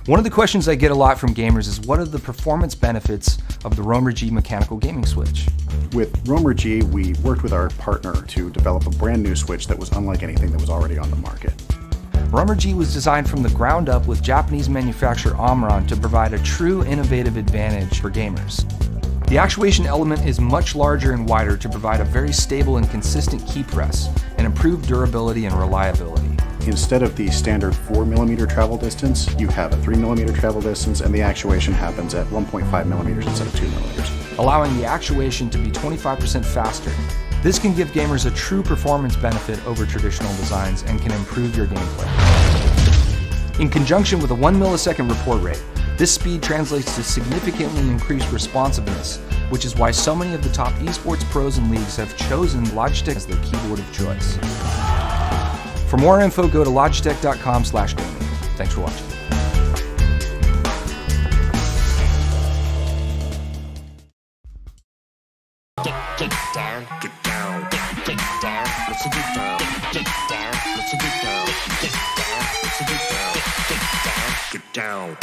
One of the questions I get a lot from gamers is what are the performance benefits of the Roamer G mechanical gaming switch? With Roamer G, we worked with our partner to develop a brand new switch that was unlike anything that was already on the market. Roamer G was designed from the ground up with Japanese manufacturer Omron to provide a true innovative advantage for gamers. The actuation element is much larger and wider to provide a very stable and consistent key press and improved durability and reliability. Instead of the standard 4mm travel distance, you have a 3mm travel distance, and the actuation happens at 1.5mm instead of 2mm. Allowing the actuation to be 25% faster. This can give gamers a true performance benefit over traditional designs and can improve your gameplay. In conjunction with a 1 millisecond report rate, this speed translates to significantly increased responsiveness, which is why so many of the top esports pros and leagues have chosen Logitech as their keyboard of choice. For more info, go to logitech.com/gaming. Thanks for watching. Get down, get down, get down, let's get down, get down, let's get down, get down, let's get down, get down, get down. Get down.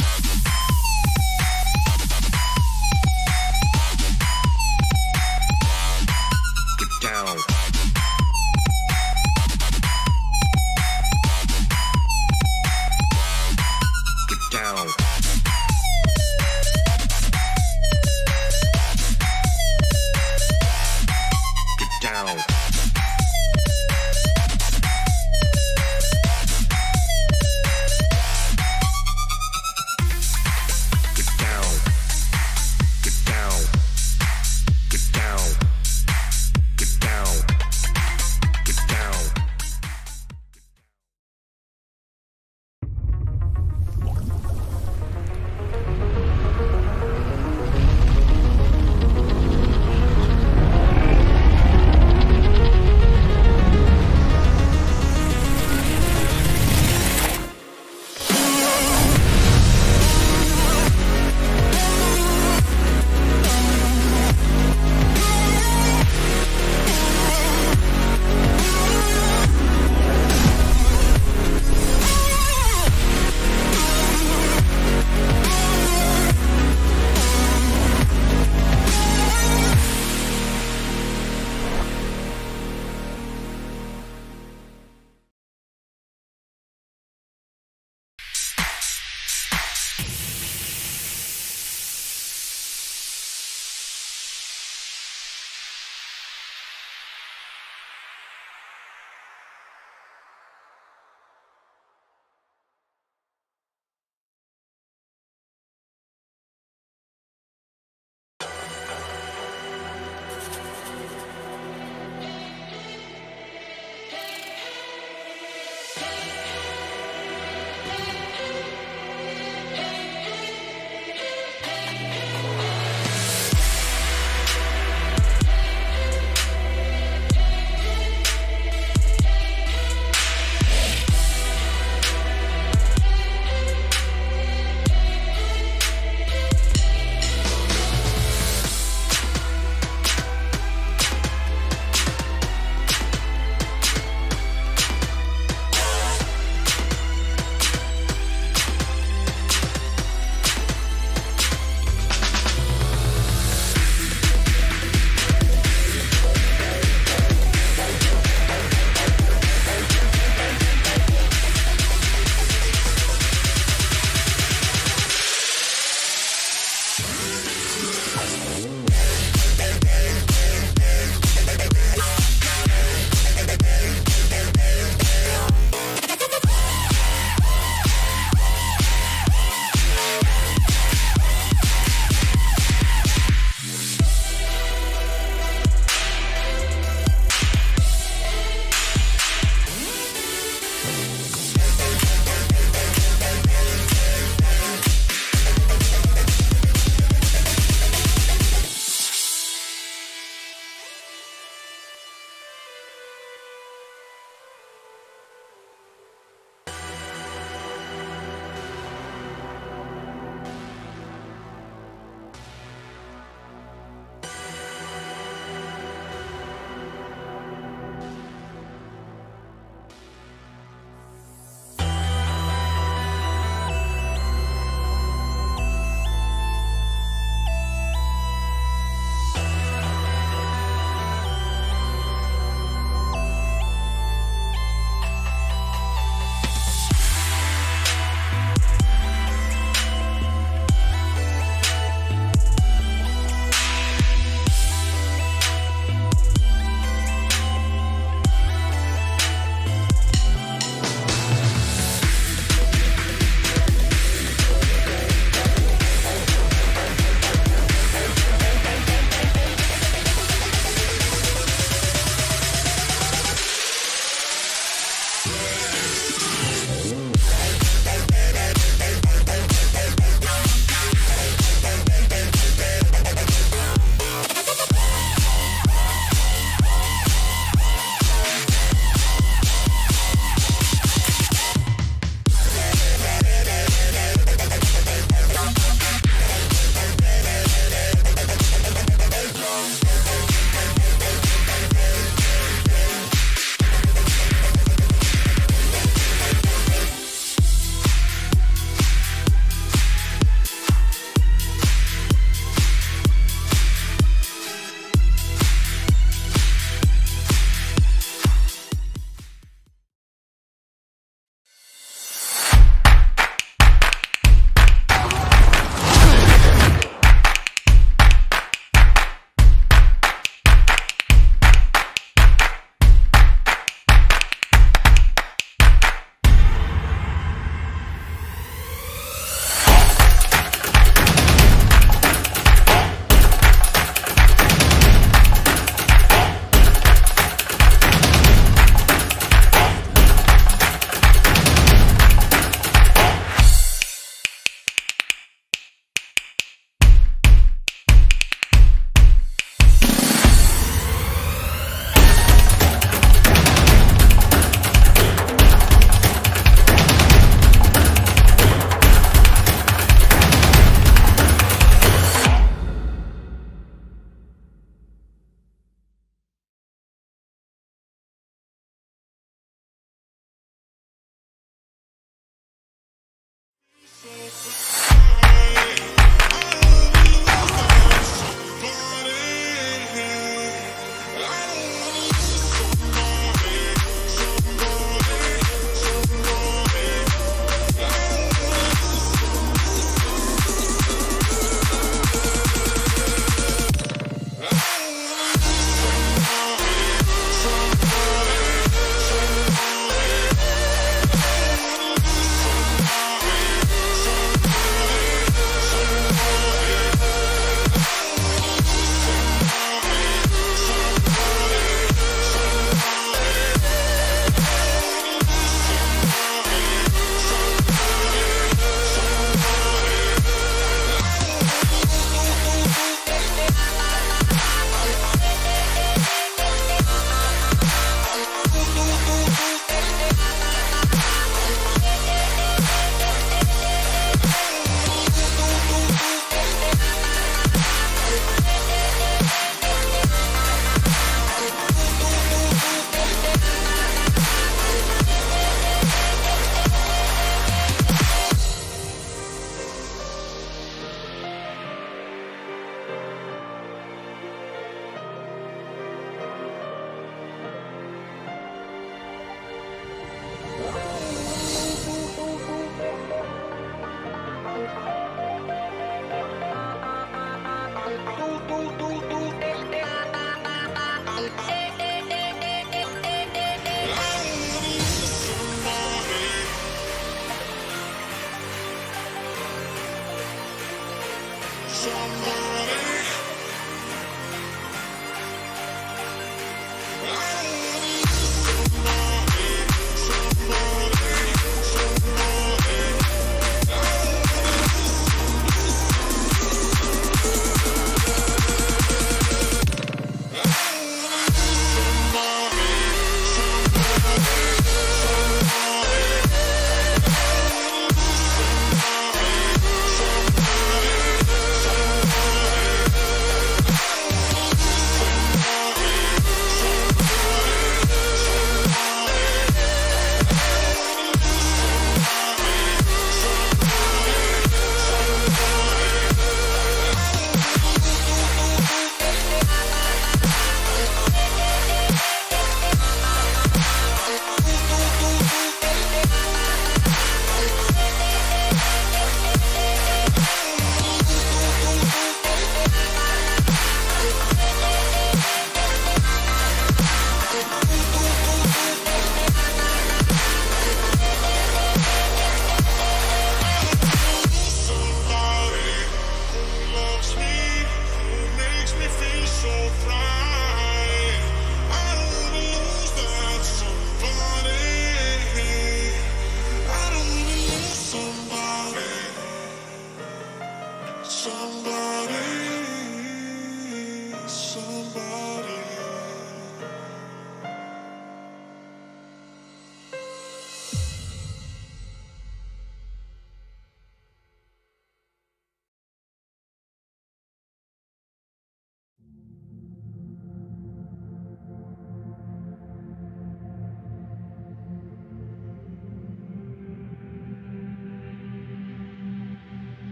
Get down. Get down. Get down. Get down. Get down. Get down. Get down.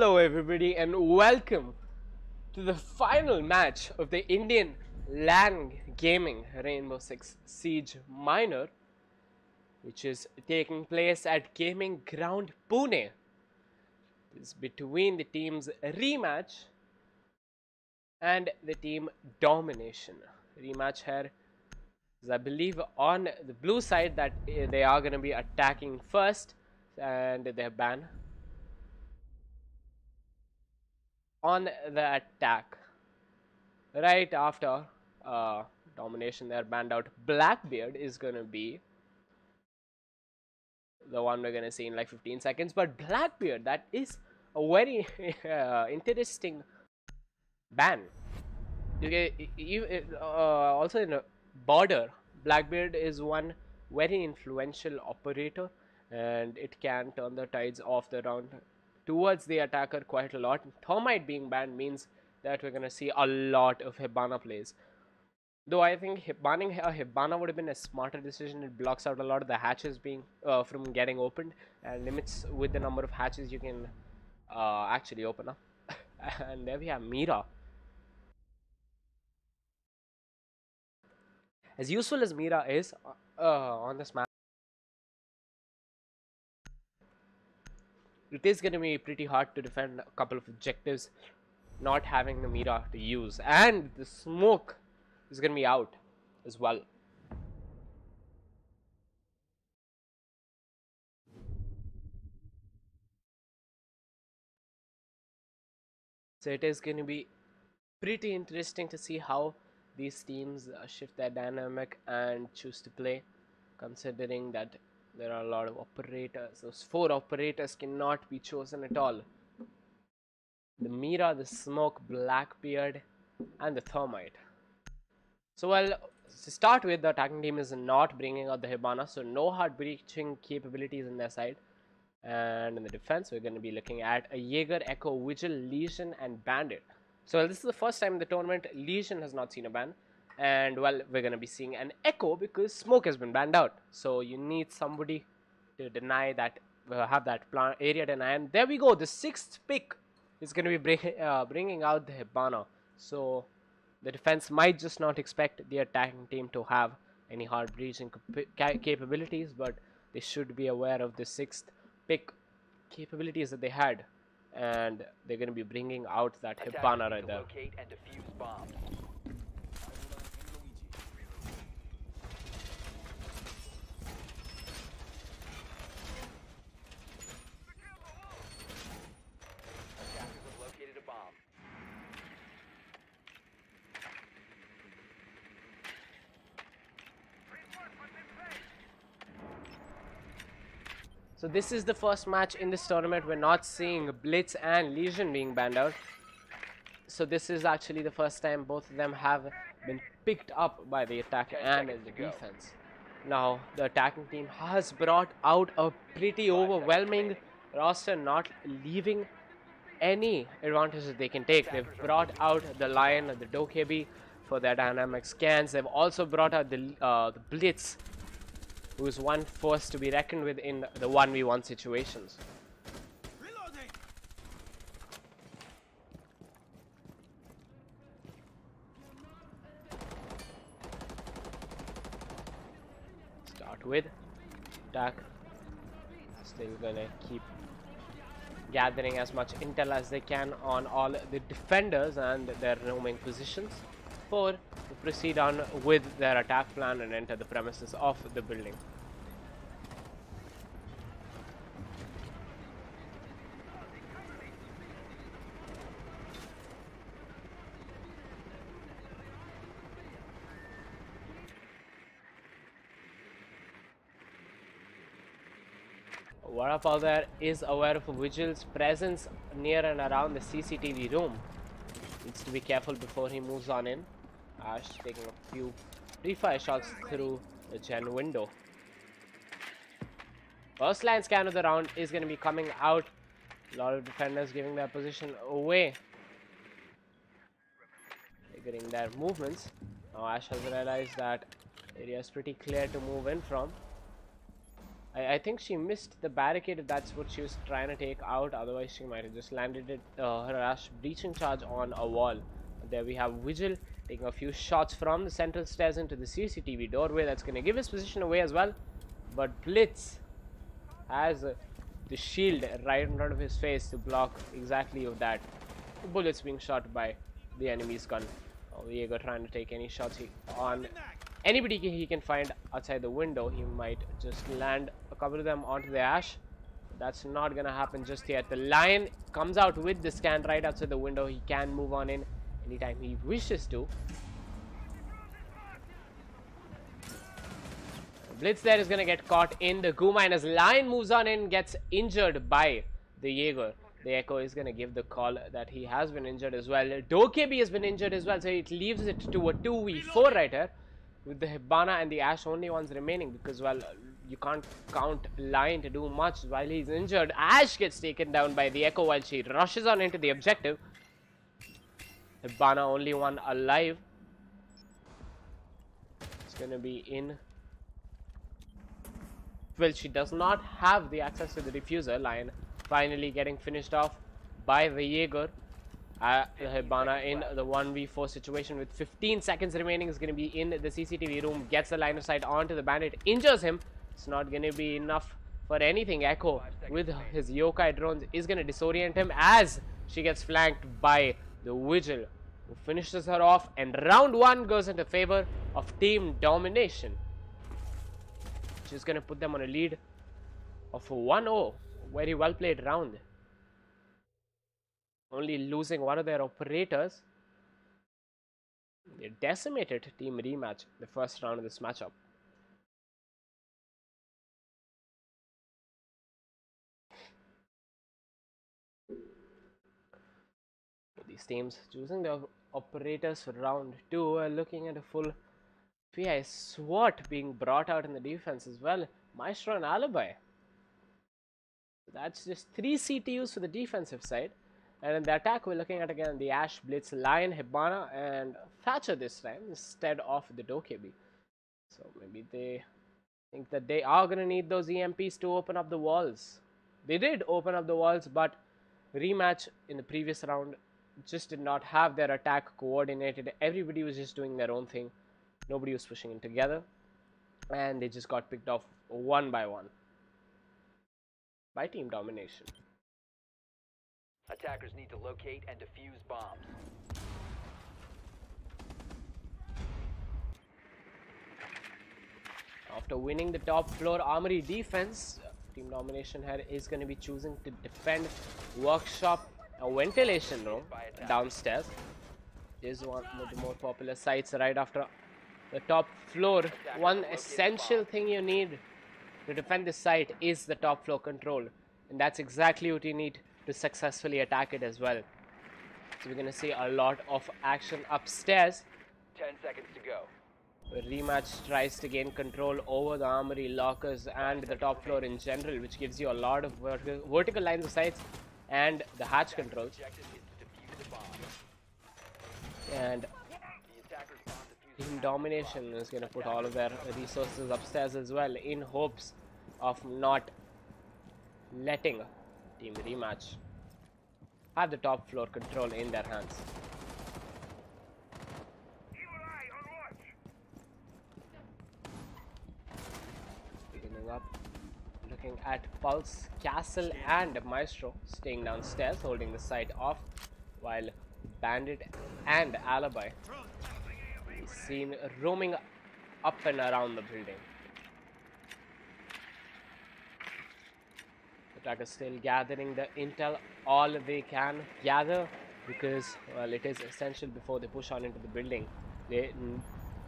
Hello everybody and welcome to the final match of the Indian LAN Gaming Rainbow Six Siege Minor, which is taking place at Gaming Ground Pune. It's between the teams Rematch and the team Domination. Rematch here is, I believe, on the blue side that they are going to be attacking first, and they have ban on the attack. Right after Domination, they're banned out. Blackbeard is gonna be the one we're gonna see in like 15 seconds. But Blackbeard, that is a very interesting ban. Also in a border, Blackbeard is one very influential operator, and it can turn the tides of the round towards the attacker quite a lot. Thermite being banned means that we're gonna see a lot of Hibana plays. Though I think banning a Hibana would have been a smarter decision. It blocks out a lot of the hatches being from getting opened and limits with the number of hatches you can actually open up. And there we have Mira. As useful as Mira is on this map, it is going to be pretty hard to defend a couple of objectives not having the Mira to use. And the smoke is going to be out as well. So it is going to be pretty interesting to see how these teams shift their dynamic and choose to play, considering that there are a lot of operators. Those 4 operators cannot be chosen at all. The Mira, the Smoke, Blackbeard, and the Thermite. So, well, to start with, the attacking team is not bringing out the Hibana, so no hard breaching capabilities in their side. And in the defense, we're going to be looking at a Jaeger, Echo, Vigil, Legion, and Bandit. So, well, this is the first time in the tournament Legion has not seen a ban. And, well, we're going to be seeing an Echo because Smoke has been banned out. So, you need somebody to deny that, have that area deny. And there we go, the 6th pick is going to be bringing out the Hibana. So, the defense might just not expect the attacking team to have any hard breaching capabilities, but they should be aware of the 6th pick capabilities that they had, and they're going to be bringing out that Hibana right there. So this is the first match in this tournament. We're not seeing Blitz and Legion being banned out. So this is actually the first time both of them have been picked up by the attack and the defense. Now the attacking team has brought out a pretty overwhelming roster, not leaving any advantages they can take. They've brought out the Lion, the Dokkaebi for their dynamic scans. They've also brought out the Blitz, who is one force to be reckoned with in the 1v1 situations. Reloading. Start with attack. Still gonna keep gathering as much intel as they can on all the defenders and their roaming positions before to proceed on with their attack plan and enter the premises of the building. Varapal there is aware of Vigil's presence near and around the CCTV room. Needs to be careful before he moves on in. Ash taking a few pre-fire shots through the gen window. First line scan of the round is going to be coming out. A lot of defenders giving their position away, figuring their movements. Now Ash has realized that area is pretty clear to move in from. I think she missed the barricade if that's what she was trying to take out. Otherwise, she might have just landed it, her Ash breaching charge on a wall. There we have Vigil taking a few shots from the central stairs into the CCTV doorway. That's going to give his position away as well. But Blitz has the shield right in front of his face to block exactly of that. Bullets being shot by the enemy's gun. Diego trying to take any shots on anybody he can find outside the window. He might just land a couple of them onto the Ash. That's not gonna happen just yet. The Lion comes out with the scan right outside the window. He can move on in anytime he wishes to. Blitz there is gonna get caught in the Guma, and as Lion moves on in, gets injured by the Jaeger. The Echo is going to give the call that he has been injured as well. Dokebi has been injured as well, so it leaves it to a 2v4 right here, with the Hibana and the Ash only ones remaining, because, well, you can't count Lion to do much while he's injured. Ash gets taken down by the Echo while she rushes on into the objective. Hibana only one alive. It's going to be in. Well, she does not have the access to the diffuser. Lion finally getting finished off by the Jaeger. The Hibana in the 1v4 situation with 15 seconds remaining is going to be in the CCTV room. Gets the line of sight onto the bandit, injures him. It's not going to be enough for anything. Echo with his yokai drones is going to disorient him as she gets flanked by the Vigil, who finishes her off, and round 1 goes into favor of Team Domination. She's going to put them on a lead of 1-0. Very well played round. Only losing one of their operators. They decimated Team Rematch the first round of this matchup. These teams choosing their operators for round 2 are looking at a full PI SWAT being brought out in the defense as well. Maestro and Alibi. That's just 3 CTUs for the defensive side. And in the attack, we're looking at again the Ash, Blitz, Lion, Hibana, and Thatcher this time instead of the Dokebi. So maybe they think that they are going to need those EMPs to open up the walls. They did open up the walls, but Rematch in the previous round just did not have their attack coordinated. Everybody was just doing their own thing. Nobody was pushing in together. And they just got picked off one by one by Team Domination. Attackers need to locate and defuse bombs. After winning the top floor armory defense, Team Domination here is going to be choosing to defend workshop, a ventilation room downstairs. This is one of the more popular sites right after the top floor. One essential thing you need to defend this site is the top floor control, and that's exactly what you need to successfully attack it as well. So we're going to see a lot of action upstairs. 10 seconds to go. Rematch tries to gain control over the armory, lockers, and the top floor in general, which gives you a lot of vertical lines of sight and the hatch controls. And Team Domination is going to put all of their resources upstairs as well, in hopes of not letting Team Rematch have the top floor control in their hands. Beginning up, looking at Pulse, Castle, and Maestro staying downstairs, holding the site off, while Bandit and Alibi is seen roaming up and around the building. Attackers still gathering the intel all they can gather, because, well, it is essential before they push on into the building. They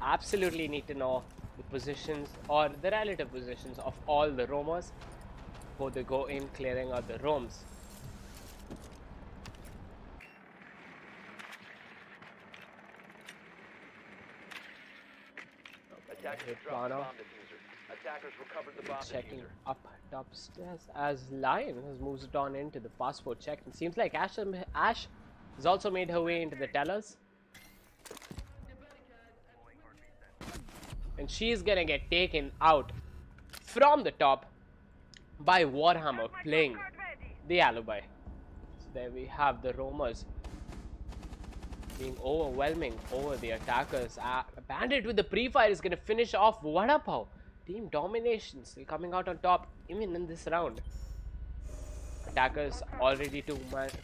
absolutely need to know the positions or the relative positions of all the roamers before they go in clearing out the roams. Attackers recovered the bomb Checking diffuser. up top stairs as Lion has moved on into the passport check. It seems like Ash has also made her way into the tellers, and she's gonna get taken out from the top by Warhammer playing the alibi. So there we have the roamers being overwhelming over the attackers. Bandit with the pre-fire is going to finish off Vadapau. Team domination still coming out on top even in this round. Attackers already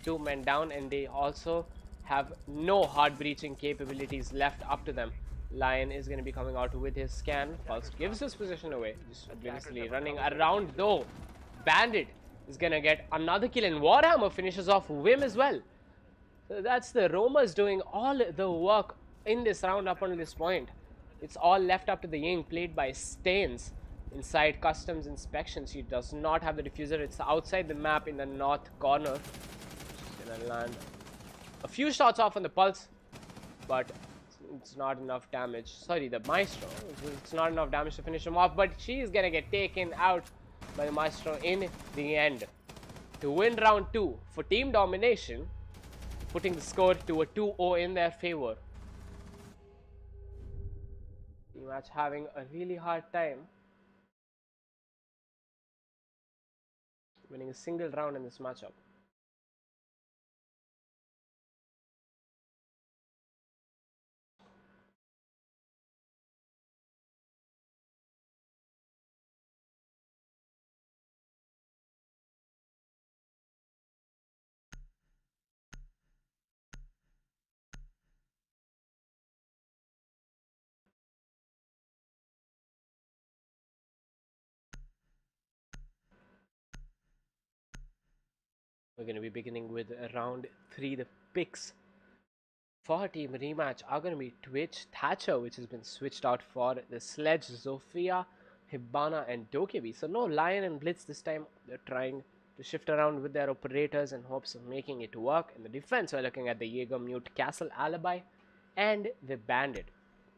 two men down, and they also have no hard breaching capabilities left up to them. Lion is going to be coming out with his scan. Pulse gives his position away, just obliviously running around though. Bandit is going to get another kill, and Warhammer finishes off Vim as well. So that's the roamers doing all the work in this round up until this point. It's all left up to the Ying, played by Stains inside customs inspection. She does not have the diffuser. It's outside the map in the north corner. She's gonna land a few shots off on the pulse, but it's not enough damage. Sorry, the Maestro. It's not enough damage to finish him off, but she's gonna get taken out by the Maestro in the end to win round 2 for team domination, putting the score to a 2-0 in their favor. Team match having a really hard time winning a single round in this matchup. We're going to be beginning with round 3. The picks for team rematch are going to be Twitch, Thatcher, which has been switched out for the Sledge, Zofia, Hibana, and Dokebi. So no Lion and Blitz this time. They're trying to shift around with their operators in hopes of making it work. In the defense, we're looking at the Jaeger, Mute, Castle, Alibi, and the Bandit.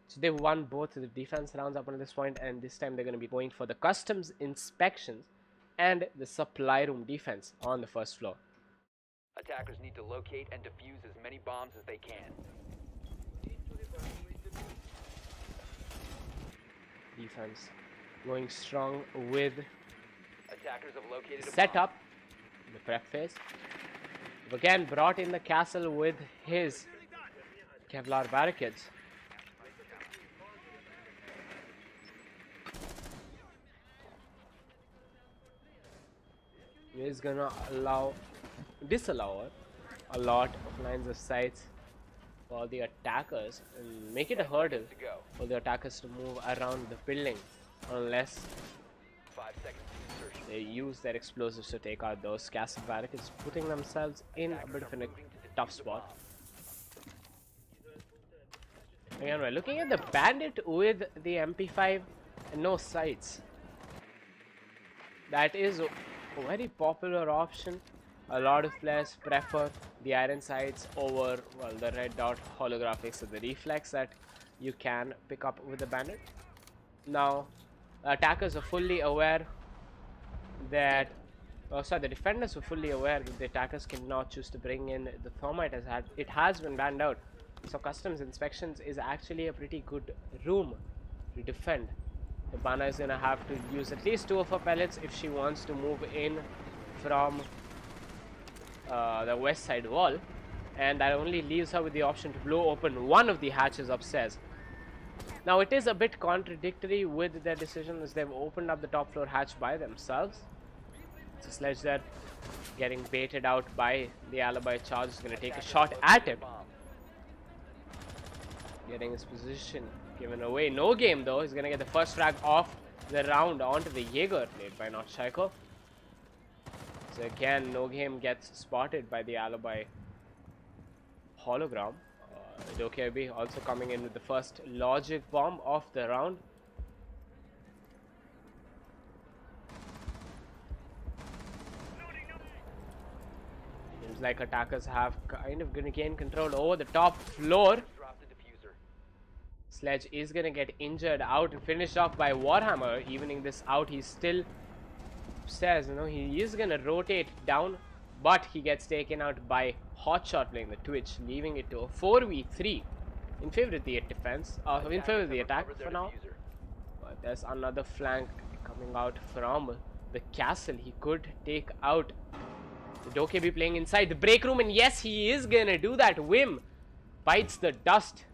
So they've won both the defense rounds up until this point, and this time they're going to be going for the customs inspections and the supply room defense on the first floor. Attackers need to locate and defuse as many bombs as they can. Defense going strong with Attackers have located a setup, the prep phase. We've again brought in the Castle with his Kevlar barricades. He is gonna disallow a lot of lines of sight for the attackers and make it a hurdle for the attackers to move around the building unless 5 seconds to insertion. they use their explosives to take out those castle barricades, putting themselves in a bit of a tough spot. Again, we're looking at the Bandit with the MP5 and no sights. That is a very popular option. A lot of players prefer the iron sights over, well, the red dot holographics or the reflex that you can pick up with the Bandit. Now, the attackers are fully aware that, the defenders are fully aware that the attackers cannot choose to bring in the thermite, as it has been banned out. So customs inspections is actually a pretty good room to defend. The Bana is gonna have to use at least 2 of her pellets if she wants to move in from the west side wall, and that only leaves her with the option to blow open one of the hatches upstairs. Now it is a bit contradictory with their decision, as they've opened up the top floor hatch by themselves. So Sledge there getting baited out by the alibi charge, is going to take a shot at him, getting his position given away. No game though. He's going to get the first frag off the round onto the Jaeger, played by Not Shaiko. So again, no game gets spotted by the alibi hologram. Dokebi also coming in with the first logic bomb of the round. Seems like attackers have kind of gonna gain control over the top floor. Sledge is gonna get injured out and finished off by Warhammer. Evening this out, he's still upstairs. You know, he is gonna rotate down, but he gets taken out by Hotshot playing the Twitch, leaving it to a 4v3 in favor of the defense, in favor of the attack for now. But there's another flank coming out from the castle. He could take out the Dokebi playing inside the break room, and yes, he is gonna do that. Wim bites the dust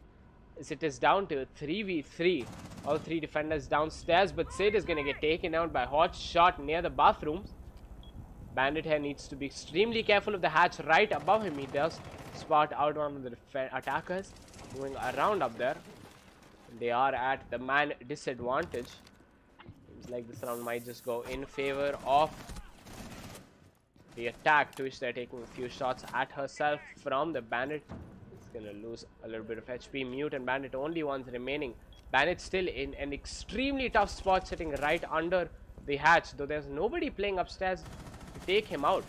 as it is down to 3v3. All three defenders downstairs, but Sid is gonna get taken out by Hot Shot near the bathrooms. Bandit here needs to be extremely careful of the hatch right above him. He does spot out one of the attackers moving around up there. They are at the man disadvantage. Seems like this round might just go in favor of the attack, to which they're taking a few shots at herself from the Bandit. It's gonna lose a little bit of HP. Mute and Bandit only ones remaining. Bandit still in an extremely tough spot, sitting right under the hatch, though there's nobody playing upstairs to take him out.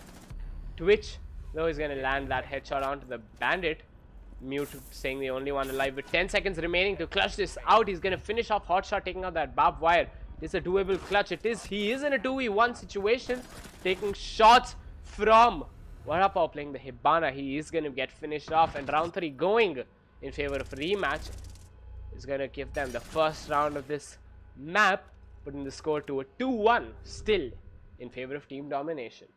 Twitch, though, is gonna land that headshot onto the Bandit. Mute staying the only one alive with 10 seconds remaining to clutch this out. He's gonna finish off Hotshot, taking out that barbed wire. It's a doable clutch. He is in a 2v1 situation, taking shots from Warapao playing the Hibana. He is gonna get finished off, and round 3 going in favor of rematch is gonna give them the first round of this map, putting the score to a 2-1, still in favor of team domination.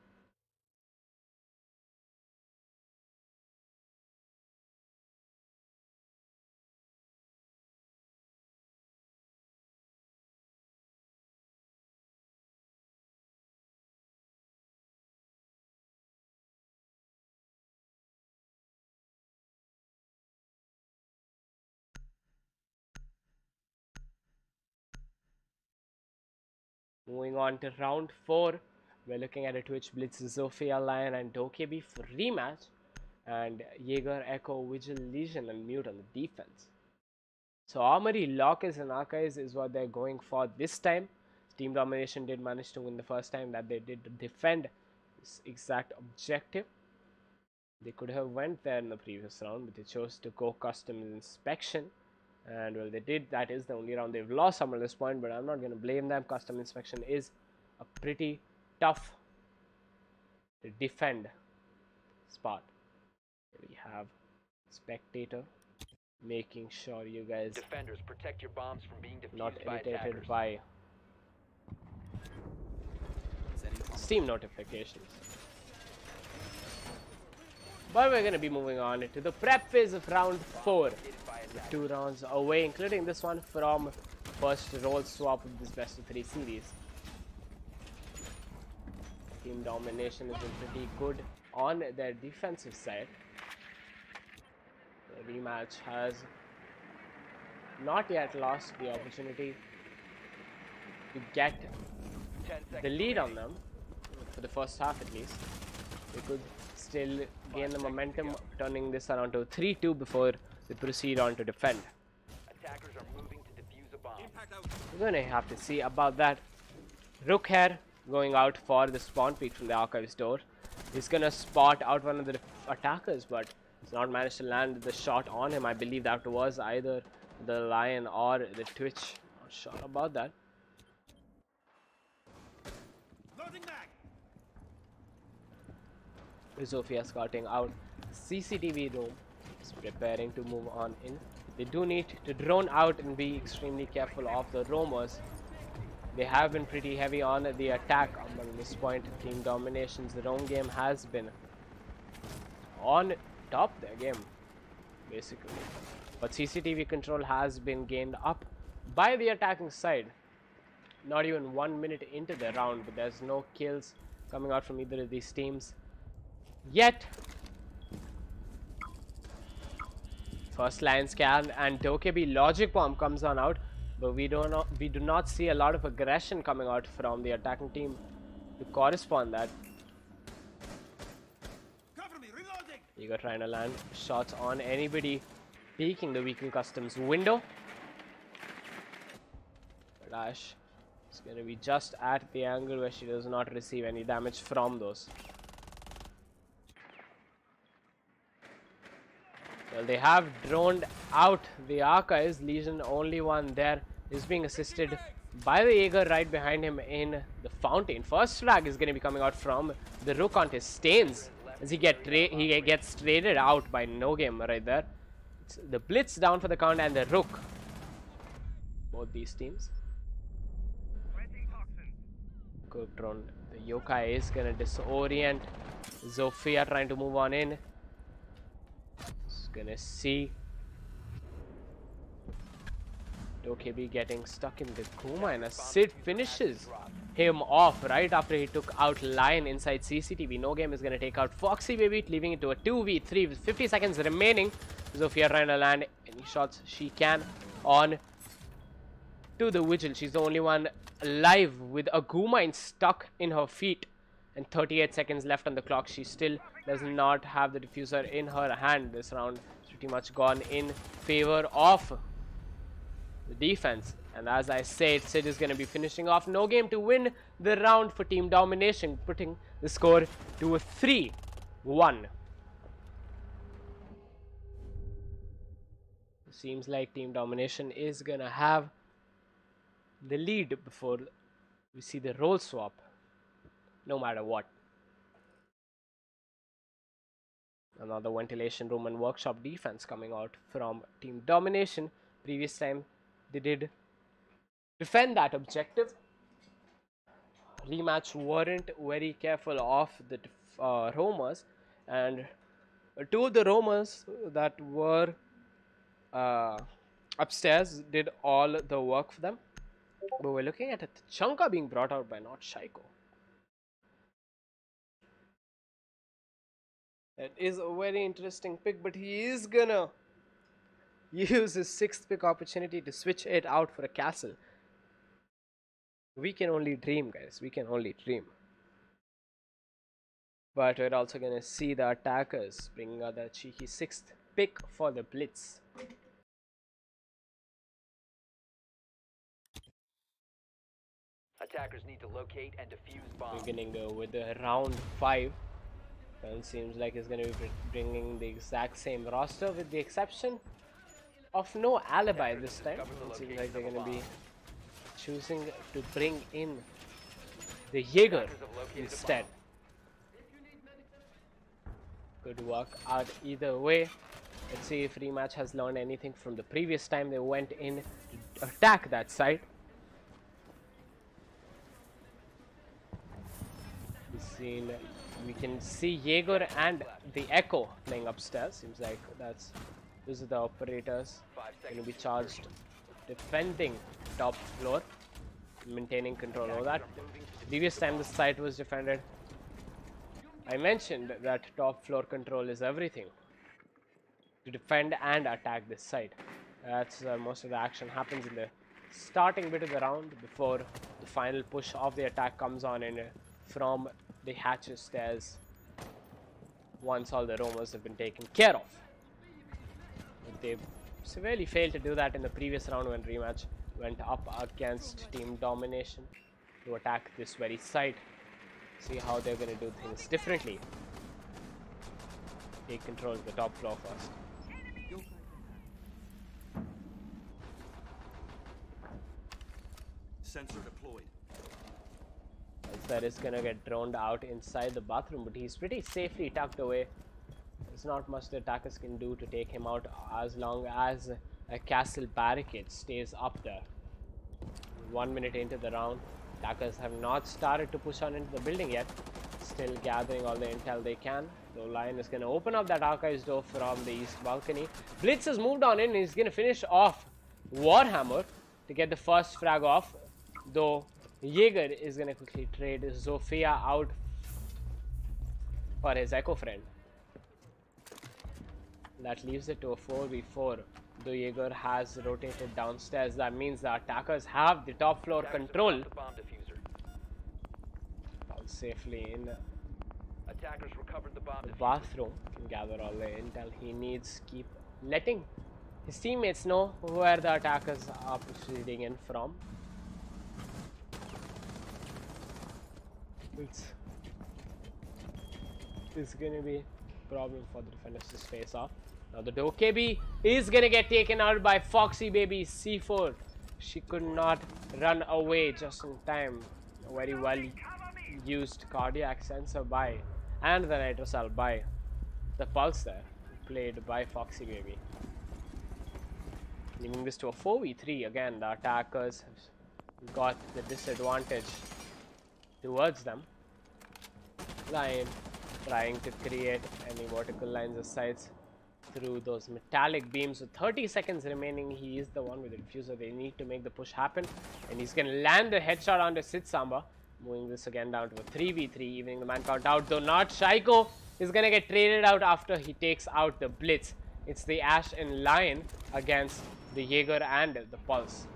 Moving on to round 4, we're looking at a Twitch Blitz, Zofia Lion and Dokebi for rematch, and Jaeger, Echo, Vigil, Legion and Mute on the defense. So Armory, Lockers and Archives is what they're going for this time. Team Domination did manage to win the first time that they did defend this exact objective. They could have went there in the previous round, but they chose to go Custom Inspection. And well, they did. That is the only round they've lost some at this point, but I'm not going to blame them. Custom Inspection is a pretty tough to defend spot. We have Spectator making sure you guys Defenders, protect your bombs from being defused not by irritated attackers. by Steam notifications. But we're going to be moving on to the prep phase of round 4. 2 rounds away, including this one from first role swap of this best of 3 series. Team Domination has been pretty good on their defensive side. The rematch has not yet lost the opportunity to get the lead on them for the first half at least. They could still gain the momentum, turning this around to 3-2 before they proceed on to defend. Attackers are moving to defuse a bomb. We're gonna have to see about that. Rook here going out for the spawn peek from the Archives door. He's gonna spot out one of the attackers, but he's not managed to land the shot on him. I believe that was either the Lion or the Twitch. Not sure about that. Zofia scouting out CCTV room, is preparing to move on in. They do need to drone out and be extremely careful of the roamers. They have been pretty heavy on the attack, but at this point Team Domination's roam game has been on top of their game basically, but CCTV control has been gained up by the attacking side. Not even 1 minute into the round, but there's no kills coming out from either of these teams yet. First line scan and Dokebi logic bomb comes on out, but we do not see a lot of aggression coming out from the attacking team to correspond that. Eager trying to land shots on anybody peeking the Weekend Customs window. But Ash is going to be just at the angle where she does not receive any damage from those. Well, they have droned out the Archives. Legion, only one there, is being assisted by the Jaeger right behind him in the fountain. First frag is going to be coming out from the Rook on his Stains as he gets traded out by No Game right there. It's the Blitz down for the count and the Rook. Both these teams. Good drone. The yokai is gonna disorient. Zofia trying to move on in. It's gonna see Dokebi getting stuck in the Kuma, and a Sid finishes him off right after he took out Lion inside CCTV. No Game is going to take out Foxy Baby, leaving it to a 2v3 with 50 seconds remaining. Zofia trying to land any shots she can on to the Vigil. She's the only one alive with a Guma stuck in her feet. And 38 seconds left on the clock. She still does not have the diffuser in her hand. This round is pretty much gone in favor of the defense. And as I said, Sid is going to be finishing off No Game to win the round for Team Domination, putting the score to a 3-1. Seems like Team Domination is going to have the lead before we see the role swap, no matter what. Another ventilation room and workshop defense coming out from Team Domination. Previous time they did defend that objective. Rematch weren't very careful of the roamers, and two of the roamers that were upstairs did all the work for them. But we're looking at a Tachanka being brought out by not Shaiko. That is a very interesting pick, but he is gonna use his 6th pick opportunity to switch it out for a castle. We can only dream, guys. We can only dream. But we're also gonna see the attackers bringing out the cheeky 6th pick for the blitz. Attackers need to locate and defuse bombs. Beginning with the round 5. Well, it seems like it's going to be bringing the exact same roster with the exception of no alibi this time. It seems like they're going to be choosing to bring in the Jaeger instead. Good work out either way. Let's see if Rematch has learned anything from the previous time they went in to attack that site. We can see Jaeger and the Echo playing upstairs. Seems like those are the operators going to be charged defending top floor, maintaining control over that. Previous time the site was defended, I mentioned that top floor control is everything to defend and attack this site. That's most of the action happens in the starting bit of the round before the final push of the attack comes on in from the hatches stairs once all the roamers have been taken care of. But they severely failed to do that in the previous round when Rematch went up against Team Domination to attack this very site. See how they're going to do things differently. Take control of the top floor first. Sensor deployed. That is gonna get droned out inside the bathroom, but he's pretty safely tucked away. There's not much the attackers can do to take him out as long as a castle barricade stays up there. 1 minute into the round, attackers have not started to push on into the building yet. Still gathering all the intel they can. The Lion is gonna open up that archives door from the east balcony. Blitz has moved on in. He's gonna finish off Warhammer to get the first frag off, though Jaeger is going to quickly trade Zofia out for his Echo friend. That leaves it to a 4v4. Though Jaeger has rotated downstairs, that means the attackers have the top floor control. All safely in Attackers recovered the bomb the bathroom. Can gather all the intel he needs. Keep letting his teammates know where the attackers are proceeding in from. It's going to be a problem for the defenders to face off. Now the Dokebi is going to get taken out by Foxy Baby C4. She could not run away just in time. A very well used cardiac sensor by and the nitrocell by the pulse there, played by Foxy Baby. Leaving this to a 4v3. Again, the attackers have got the disadvantage towards them. Lion trying to create any vertical lines of sights through those metallic beams. With 30 seconds remaining, he is the one with the diffuser. They need to make the push happen, and he's going to land the headshot onto Sitsamba, moving this again down to a 3v3, evening the man count out, though not. Shaiko is going to get traded out after he takes out the Blitz. It's the Ash and Lion against the Jaeger and the Pulse.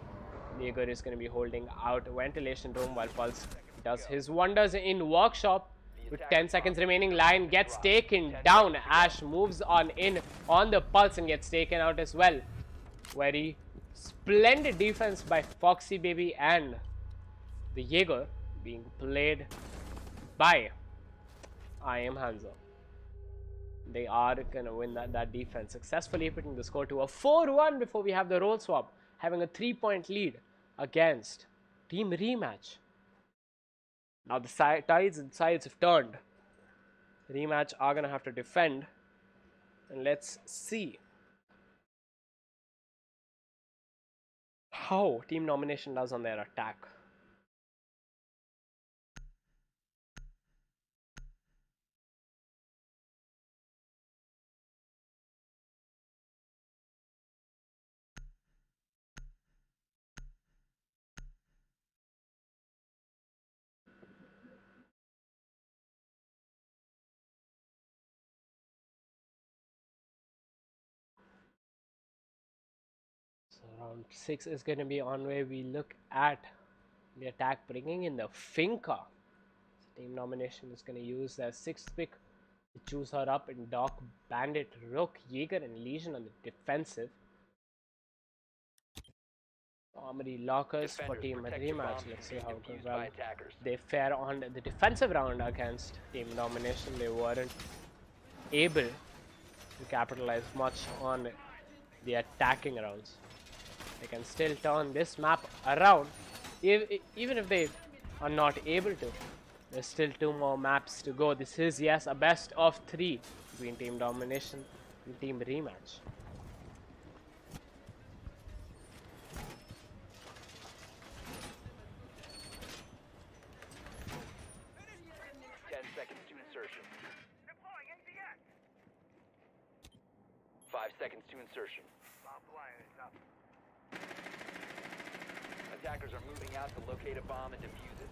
Jaeger is going to be holding out ventilation room while Pulse does his wonders in workshop. With 10 seconds remaining, Lion gets taken down. Ash moves on in on the Pulse and gets taken out as well. Very splendid defense by Foxy Baby and the Jaeger being played by I Am Hanzo. They are going to win that defense, successfully putting the score to a 4-1 before we have the role swap, having a 3-point lead against Team Rematch. Now the tides and sides have turned. Rematch are going to have to defend. And let's see how Team Nomination does on their attack. Round 6 is going to be on where we look at the attack bringing in the Finca. So Team Nomination is going to use their 6th pick to choose her up in Doc, Bandit, Rook, Jaeger and Legion on the defensive. Armory Lockers for Team Rematch. Let's see how well they fare on the defensive round against Team Nomination. They weren't able to capitalize much on the attacking rounds. They can still turn this map around, even if they are not able to. There's still 2 more maps to go. This is, yes, a best of 3 between Team Domination and Team Rematch. Deploying NDX. 5 seconds to insertion. Attackers are moving out to locate a bomb and defuse it.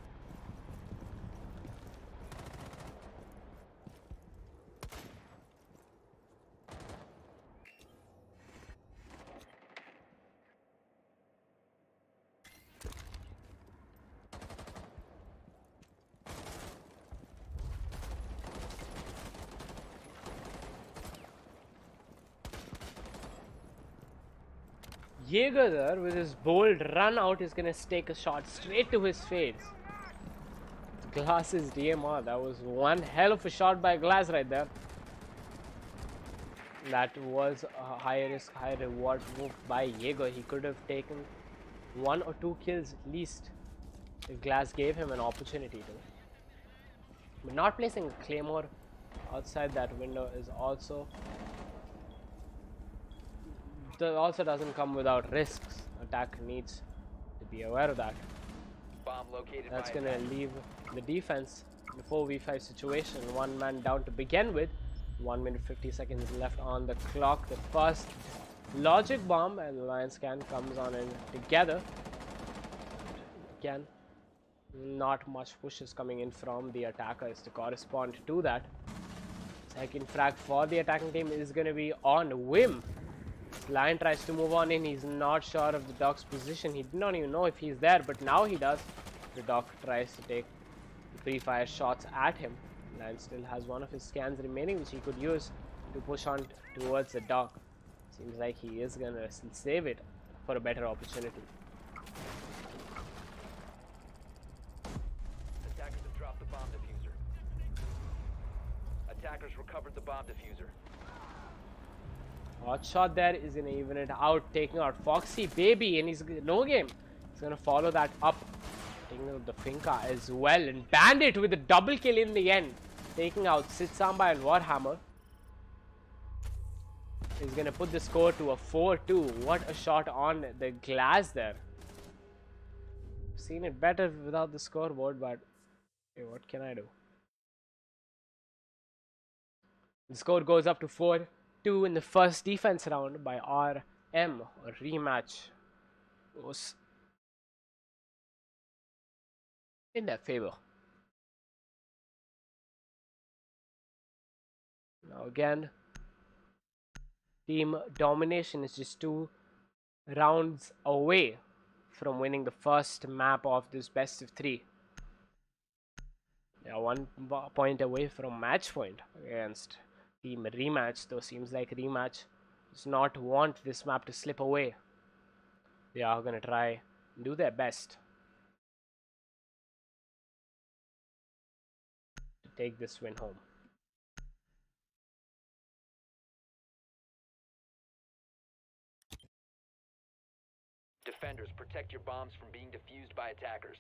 Jaeger there with his bold run out is going to stake a shot straight to his face. Glass's DMR, that was one hell of a shot by Glass right there. That was a high risk, high reward move by Jaeger. He could have taken 1 or 2 kills at least if Glass gave him an opportunity to. But not placing a Claymore outside that window is also doesn't come without risks. Attack needs to be aware of that. Bomb located. That's going to leave the defense in a 4v5 situation. 1 man down to begin with. 1 minute 50 seconds left on the clock. The first logic bomb and Lion Scan comes on in together. Again, not much push is coming in from the attackers to correspond to that. Second frag for the attacking team is going to be on whim. Lion tries to move on in. He's not sure of the Doc's position. He did not even know if he's there, but now he does. The Doc tries to take pre-fire shots at him. Lion still has one of his scans remaining, which he could use to push on towards the Doc. Seems like he is gonna save it for a better opportunity. Attackers have dropped the bomb diffuser. Attackers recovered the bomb diffuser. Hot shot there is gonna even it out, taking out Foxy Baby, and he's no game. He's gonna follow that up, taking out the Finca as well, and Bandit with a double kill in the end, taking out Sitsamba and Warhammer. He's gonna put the score to a 4-2. What a shot on the glass there. Seen it better without the scoreboard, but Okay, what can I do? The score goes up to 4-2 in the first defense round by RM. A rematch goes in their favor. Now again, team domination is just 2 rounds away from winning the first map of this best of 3. They are 1 point away from match point against team rematch, though seems like rematch does not want this map to slip away. They are going to try and do their best to take this win home. Defenders, protect your bombs from being defused by attackers.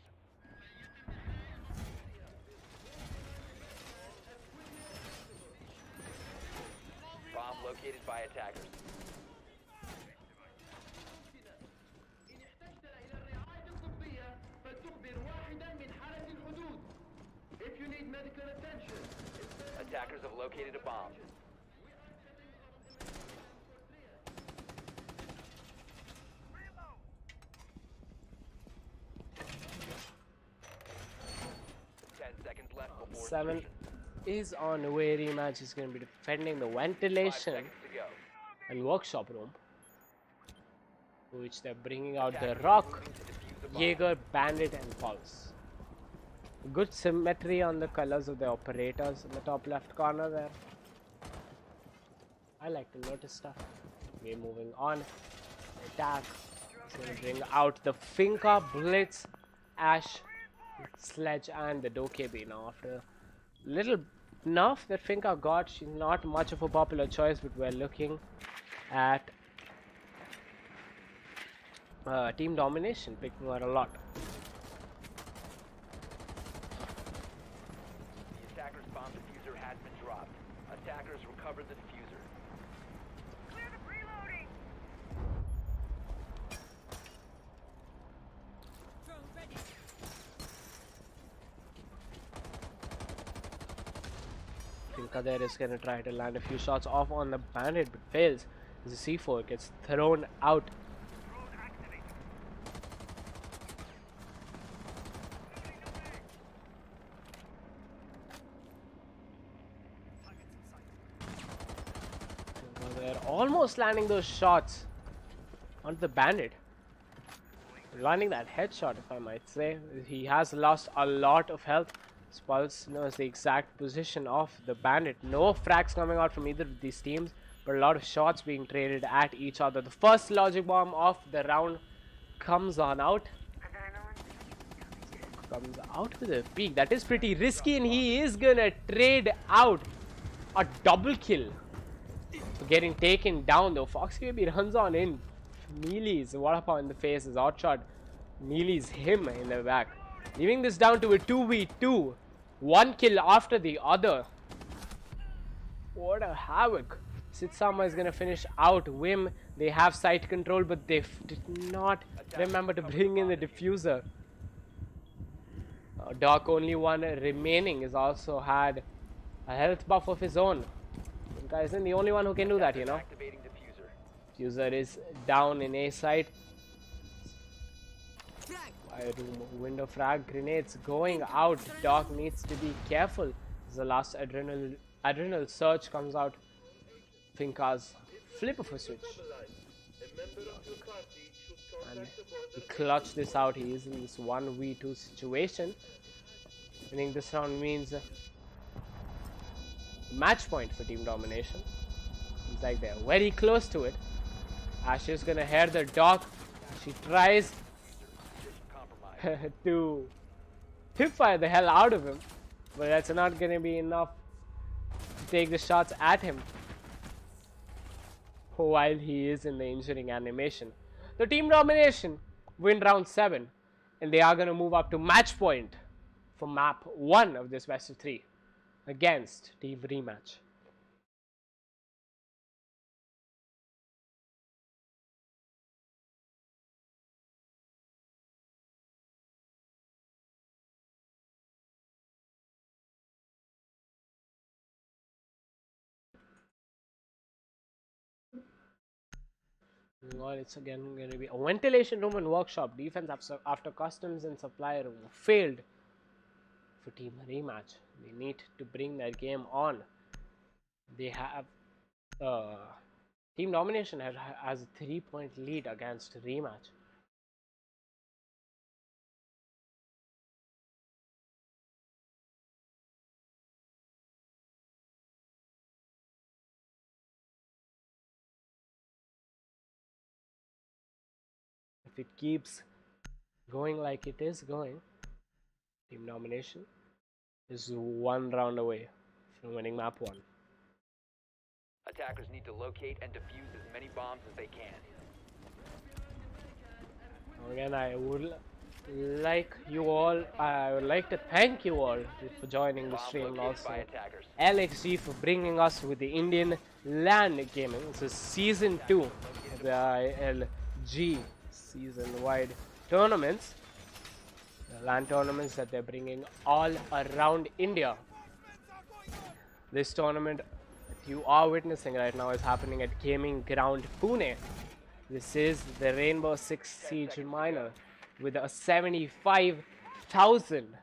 Bomb located by attackers. Attackers have located a bomb. Left before 7 is on the way. Rematch is going to be defending the ventilation 5 seconds to go. and workshop room, which they're bringing out the Rock, Moving to defuse a bomb. Jaeger, Bandit, and Pulse. Good symmetry on the colors of the operators in the top left corner there. I like to notice stuff. We're moving on. Attack. It's going to bring out the Finka, Blitz, Ash, Sledge, and the Dokkaebi. Now, after little nerf that Finka got, she's not much of a popular choice, but we're looking at team domination, picking her a lot. The attacker's bomb diffuser has been dropped. Attackers recover the diffuser. Clear the preloading. Drone ready. Finka there is going to try to land a few shots off on the Bandit, but fails as the C4 gets thrown out. Finka there almost landing those shots onto the Bandit. Landing that headshot, if I might say. He has lost a lot of health. Pulse knows the exact position of the Bandit. No frags coming out from either of these teams, but a lot of shots being traded at each other. The first logic bomb of the round comes on out. Comes out with a peek. That is pretty risky, and he is gonna trade out a double kill for getting taken down though. Foxkb runs on in. Meelees Wadapao in the face. His hot shot meelees him in the back, leaving this down to a 2v2. One kill after the other. What a havoc. Sitsama is going to finish out Wim. They have site control, but they did not remember to bring in the diffuser. Doc, only one remaining, has also had a health buff of his own. Finka isn't the only one who can do that, you know. Activating diffuser. Diffuser is down in A site. Fire room window frag grenades going out. Doc needs to be careful as the last adrenal surge comes out. Finka's flip of a switch. And he clutched this out. He is in this 1v2 situation. Winning this round means match point for team domination. Seems like they're very close to it. Ash is gonna hear the Doc. She tries to hipfire the hell out of him, but that's not gonna be enough to take the shots at him while he is in the injuring animation. The team domination win round 7, and they are gonna move up to match point for map 1 of this best of 3 against team rematch. Well, it's again going to be a ventilation room and workshop. Defense after customs and supply room failed for team rematch. They need to bring their game on. They have team domination has a 3-point lead against rematch. If it keeps going like it is going, team domination is 1 round away from winning map 1. Attackers need to locate and defuse as many bombs as they can. Again, I would like to thank you all for joining the Bomb stream, and located also by attackers. LXG for bringing us with the Indian LAN gaming. This is season 2 of the ILG season-wide tournaments. The LAN tournaments that they're bringing all around India. This tournament that you are witnessing right now is happening at Gaming Ground Pune. This is the Rainbow Six Siege Minor with a 75,000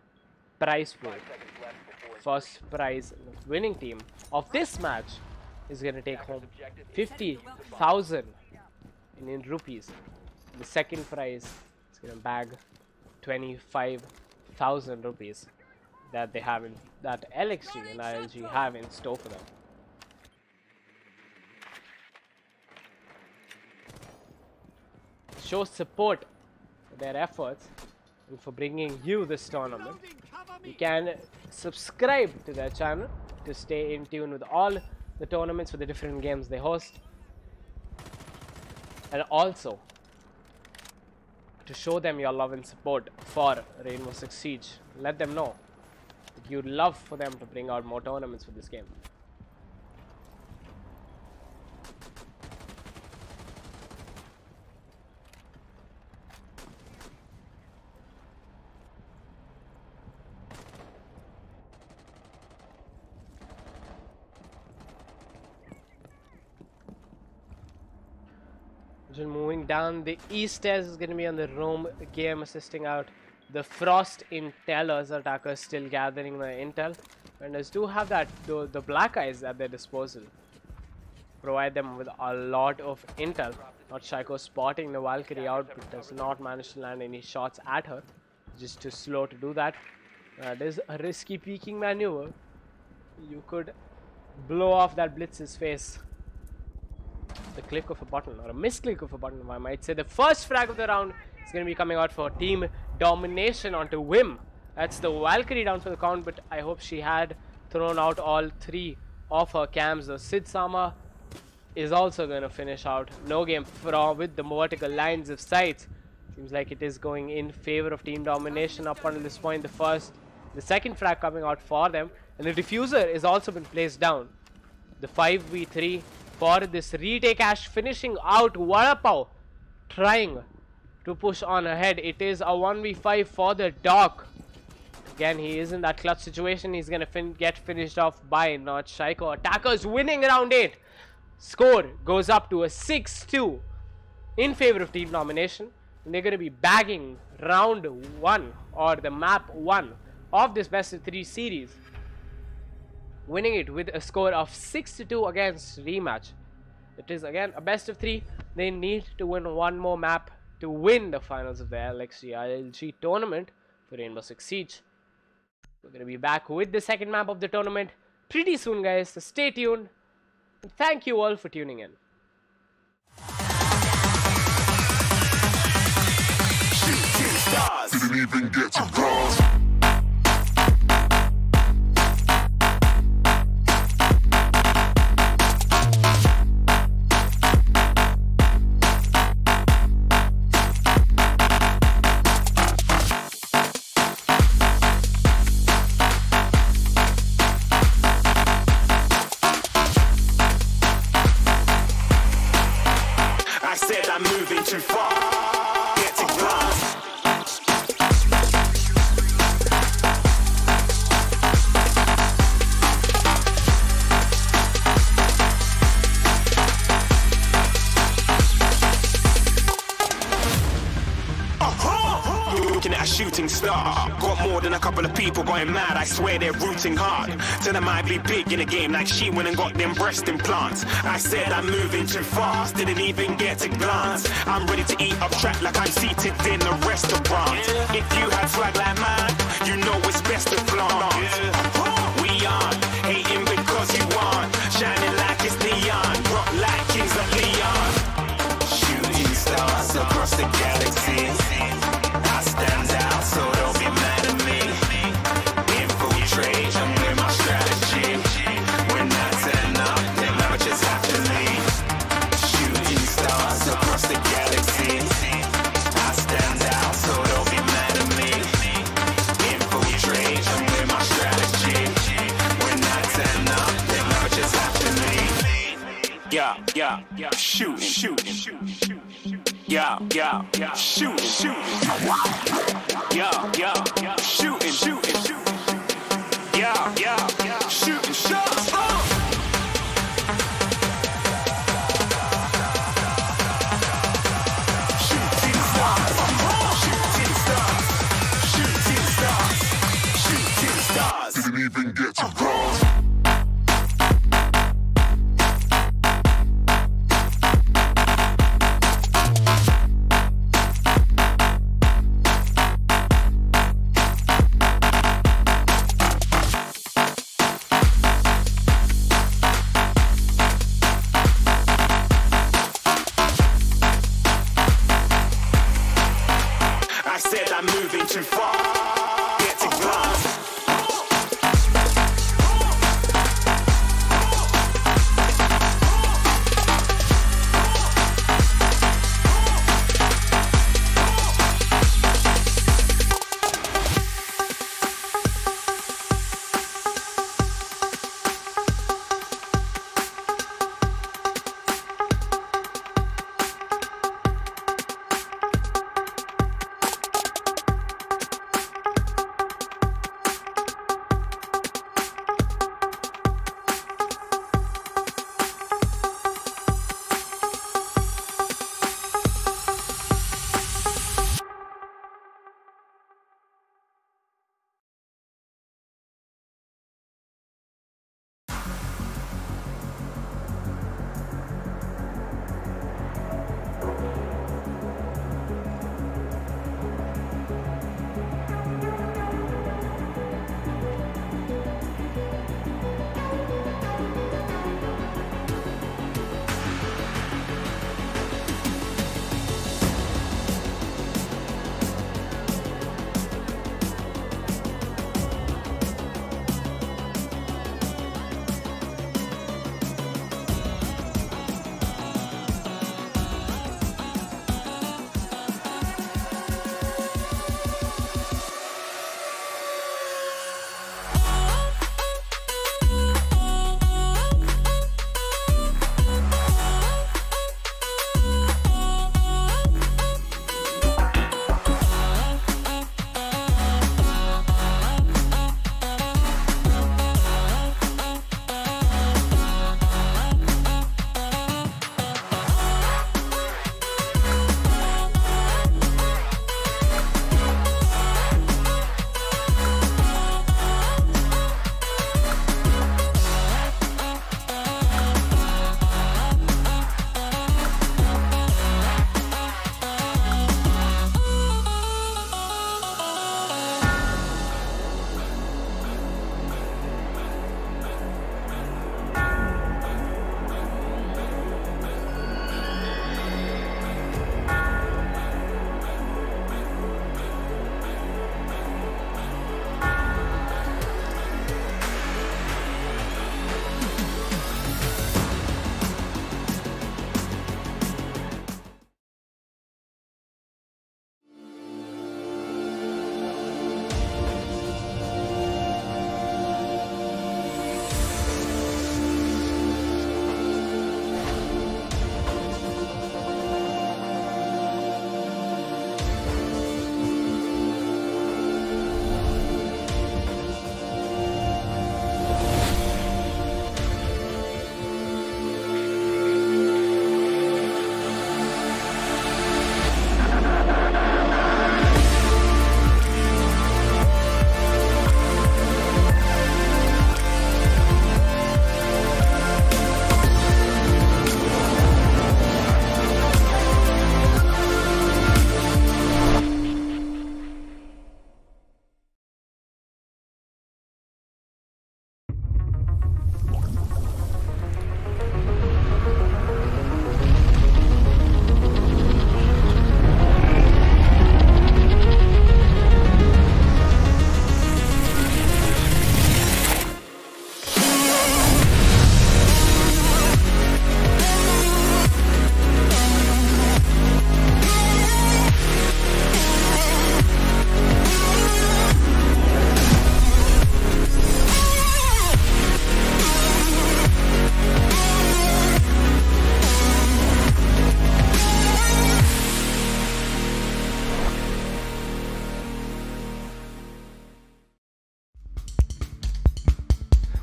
prize pool. 5 seconds left before First prize winning team of this match is going to take home 50,000 Indian rupees. The second prize is going to bag 25,000 rupees that they have that LXG and ILG have in store for them. Show support for their efforts and for bringing you this tournament. You can subscribe to their channel to stay in tune with all the tournaments for the different games they host, and also to show them your love and support for Rainbow Six Siege. Let them know that you'd love for them to bring out more tournaments for this game. Moving down the east stairs is going to be on the roam game, assisting out the Frost Intelers. Attackers still gathering the intel. Vendors do have that the black eyes at their disposal. Provide them with a lot of intel. Not Shaiko spotting the Valkyrie out, but does not manage to land any shots at her. Just too slow to do that. That is a risky peeking maneuver. You could blow off that Blitz's face. The click of a button, or a misclick of a button, I might say. The first frag of the round is going to be coming out for team domination onto Whim. That's the Valkyrie down for the count, but I hope she had thrown out all 3 of her cams. The Sid Sama is also going to finish out no game with the vertical lines of sights. Seems like it is going in favor of team domination up until this point. The second frag coming out for them, and the diffuser is also been placed down. The 5v3 for this retake Ash finishing out Vadapav, trying to push on ahead. It is a 1v5 for the Doc. Again, he is in that clutch situation. He's going to get finished off by not Shaiko. Attackers winning round 8. Score goes up to a 6-2 in favor of team domination. And they're going to be bagging round 1 or the map 1 of this best of 3 series, winning it with a score of 6-2 against rematch. It is again a best of 3. They need to win one more map to win the finals of the LXG ILG tournament for Rainbow Six Siege. We're going to be back with the second map of the tournament pretty soon, guys, so stay tuned. And thank you all for tuning in. Didn't even get to cross. I said I'm moving too far. Getting close. star. Got more than a couple of people going mad, I swear they're rooting hard. Tell them I'd be big in the game like she went and got them breast implants. I said I'm moving too fast, didn't even get a glance. I'm ready to eat up track like I'm seated in a restaurant. If you had swag like mine, you know it's best to flaunt. We aren't hating because you aren't shining like it's neon, rock like kings of Leon. Shooting stars across the galaxy, I stand out so don't be mad at me. Infiltrate, I'm with my strategy. When I turn up, then I just have to leave. Shooting stars across the galaxy, I stand out so don't be mad at me. Infiltrate, I'm with my strategy. When I turn up, then I just have to leave. Yeah, shooting. Yeah, shooting. Yeah, shooting. Yeah, shooting shots. Shooting stars. Didn't even get to cross. I'm moving too far. Get to glass.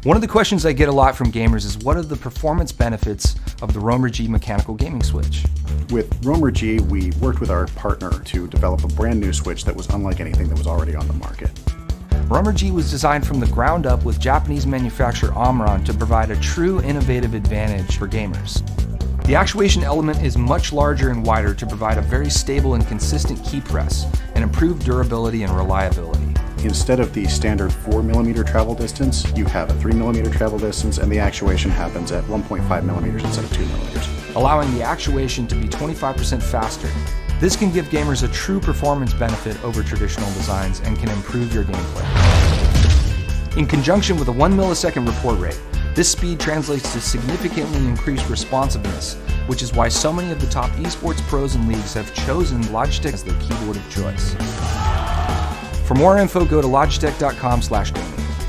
One of the questions I get a lot from gamers is what are the performance benefits of the Roamer G mechanical gaming switch? With Roamer G, we worked with our partner to develop a brand new switch that was unlike anything that was already on the market. Roamer G was designed from the ground up with Japanese manufacturer Omron to provide a true innovative advantage for gamers. The actuation element is much larger and wider to provide a very stable and consistent key press and improved durability and reliability. Instead of the standard 4mm travel distance, you have a 3mm travel distance, and the actuation happens at 1.5mm instead of 2mm. Allowing the actuation to be 25% faster. This can give gamers a true performance benefit over traditional designs and can improve your gameplay. In conjunction with a 1 millisecond report rate, this speed translates to significantly increased responsiveness, which is why so many of the top esports pros and leagues have chosen Logitech as their keyboard of choice. For more info, go to logitech.com/gaming.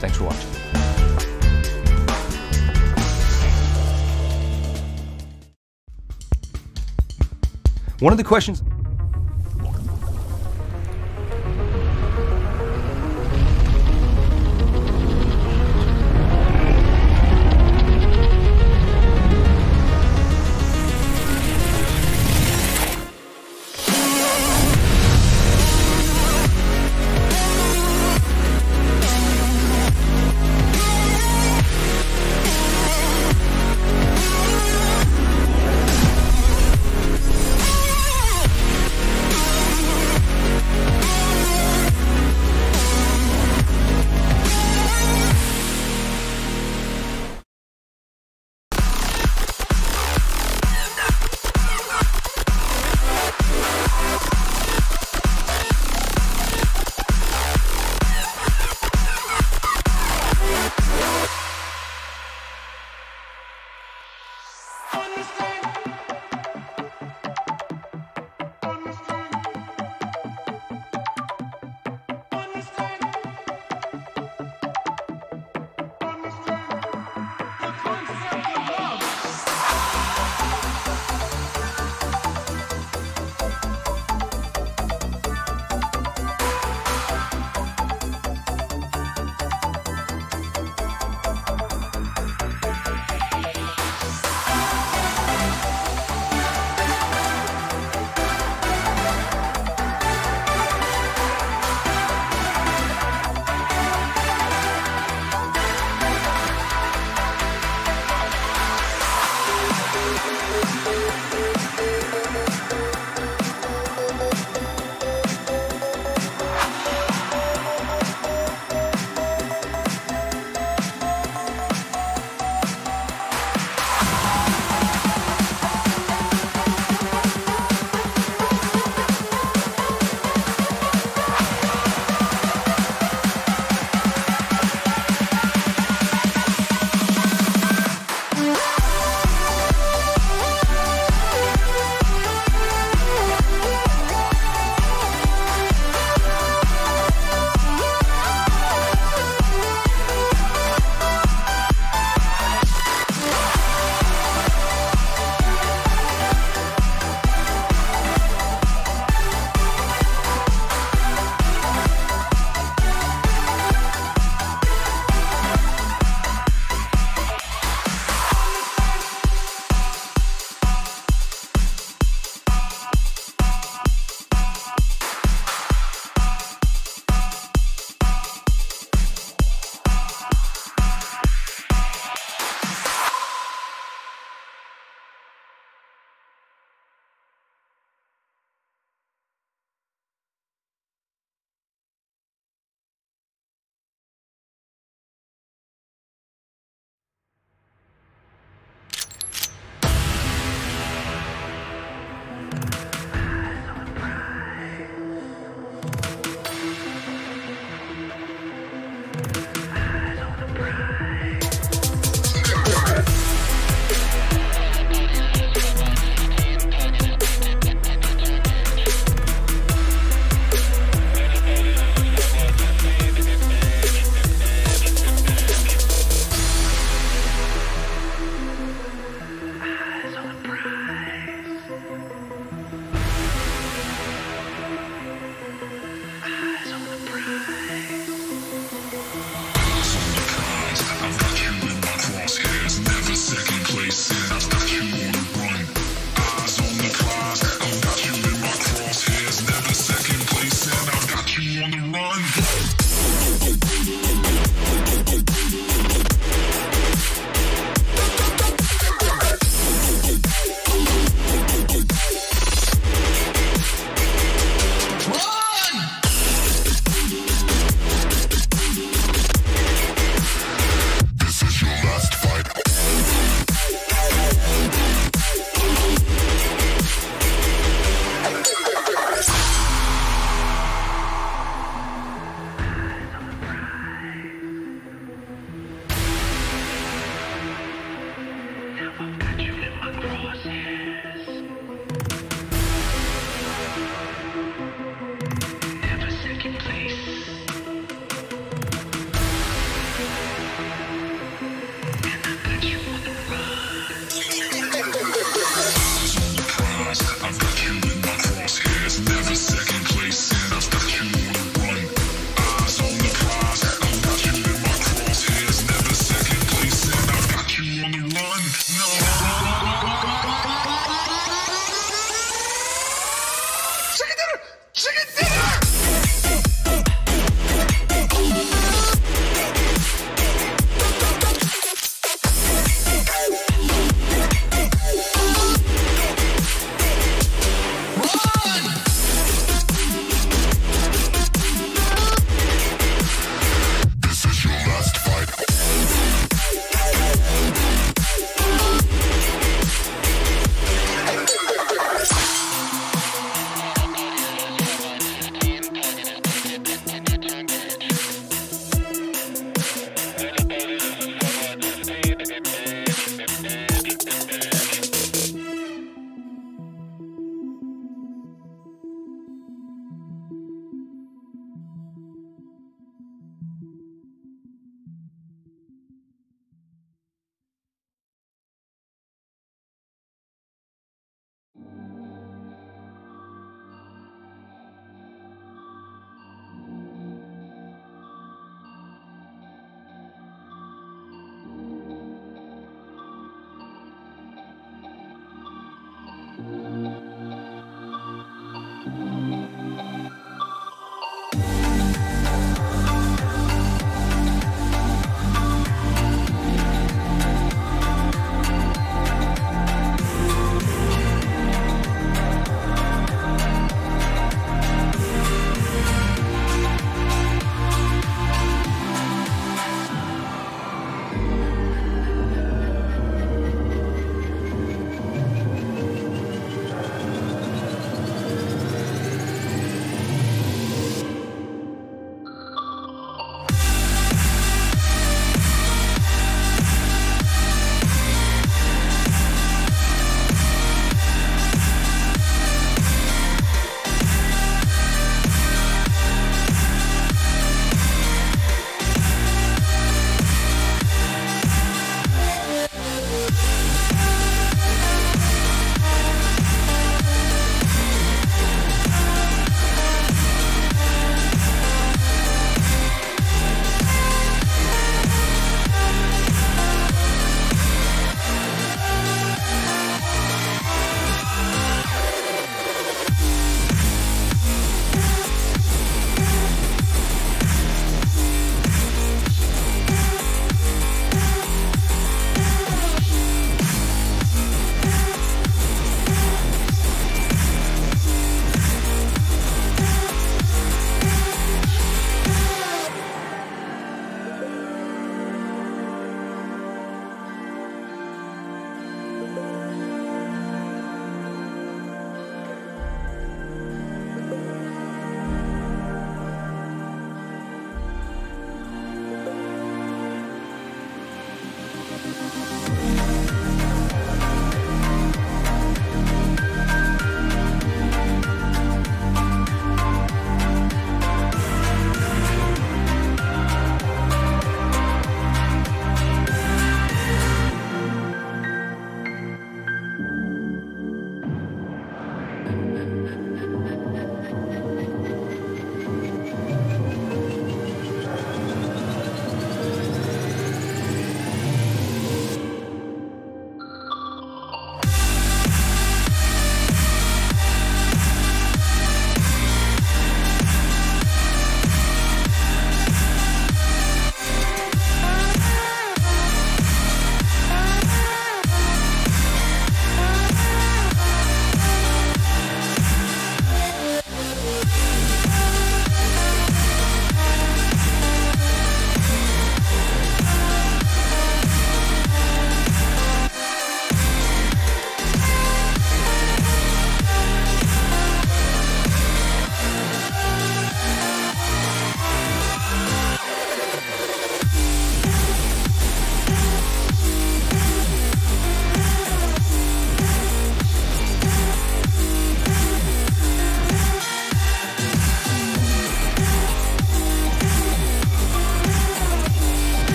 Thanks for watching. One of the questions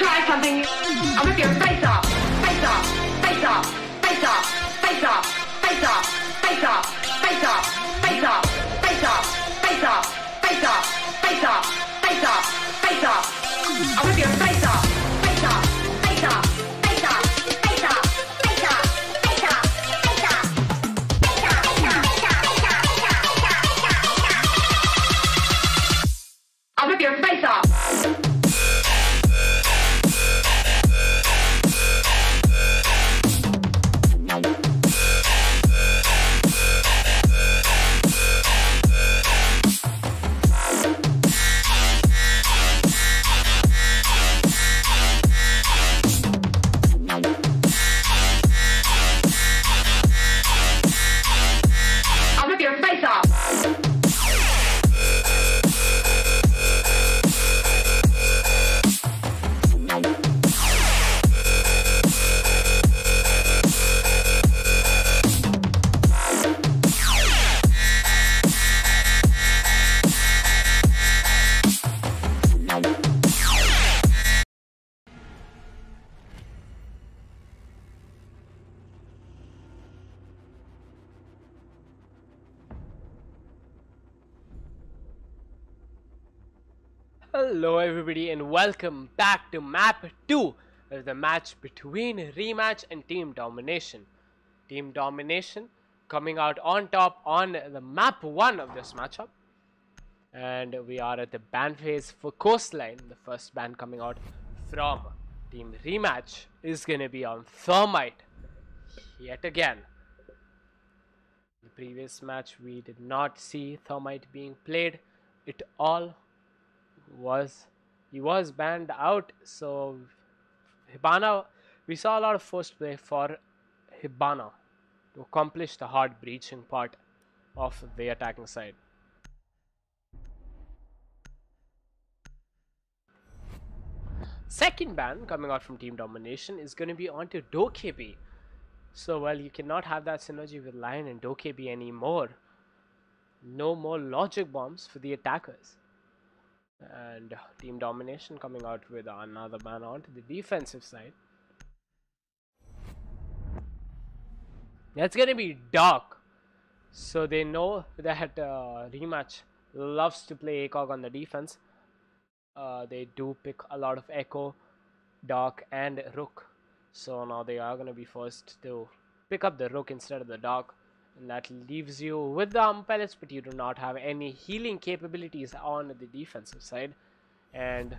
try something new, I'll rip your face off. Face off. Face off. Face off. Face off. Face off. Face off. Face off. Face off. Face off. Face off. Face off. Face off. Face off. Face off. I'll rip your face off. Face off. Face off. Face off. Face off. Face off. Face off. Face off. I'll rip your face off. I'll rip your face off. Hello everybody and welcome back to map 2, the match between Rematch and Team Domination. Team Domination coming out on top on the map 1 of this matchup, and we are at the ban phase for Coastline. The first ban coming out from Team Rematch is gonna be on Thermite yet again. The previous match we did not see Thermite being played at all. He was banned out, so Hibana, we saw a lot of forced play for Hibana to accomplish the hard breaching part of the attacking side. Second ban coming out from Team Domination is going to be onto Dokkaebi. So well, you cannot have that synergy with Lion and Dokkaebi anymore. No more logic bombs for the attackers. And Team Domination coming out with another ban onto the defensive side. That's gonna be dark, so they know that Rematch loves to play ACOG on the defense. They do pick a lot of Echo, Dark and Rook, so now they are gonna be forced to pick up the Rook instead of the Dark. And that leaves you with the pellets, but you do not have any healing capabilities on the defensive side. And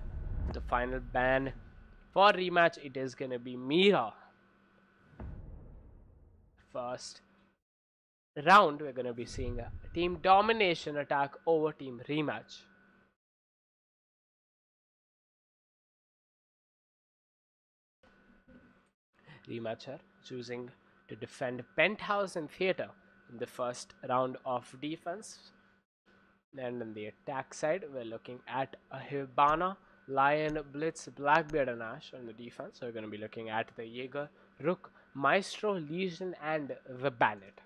the final ban for Rematch, it is gonna be Mira. First round, we're gonna be seeing a Team Domination attack over Team Rematch. Rematch are choosing to defend Penthouse and Theater in the first round of defense. And on the attack side, we're looking at a Hibana, Lion, Blitz, Blackbeard and Ash on the defense. So we're going to be looking at the Jaeger, Rook, Maestro, Legion and the Bandit.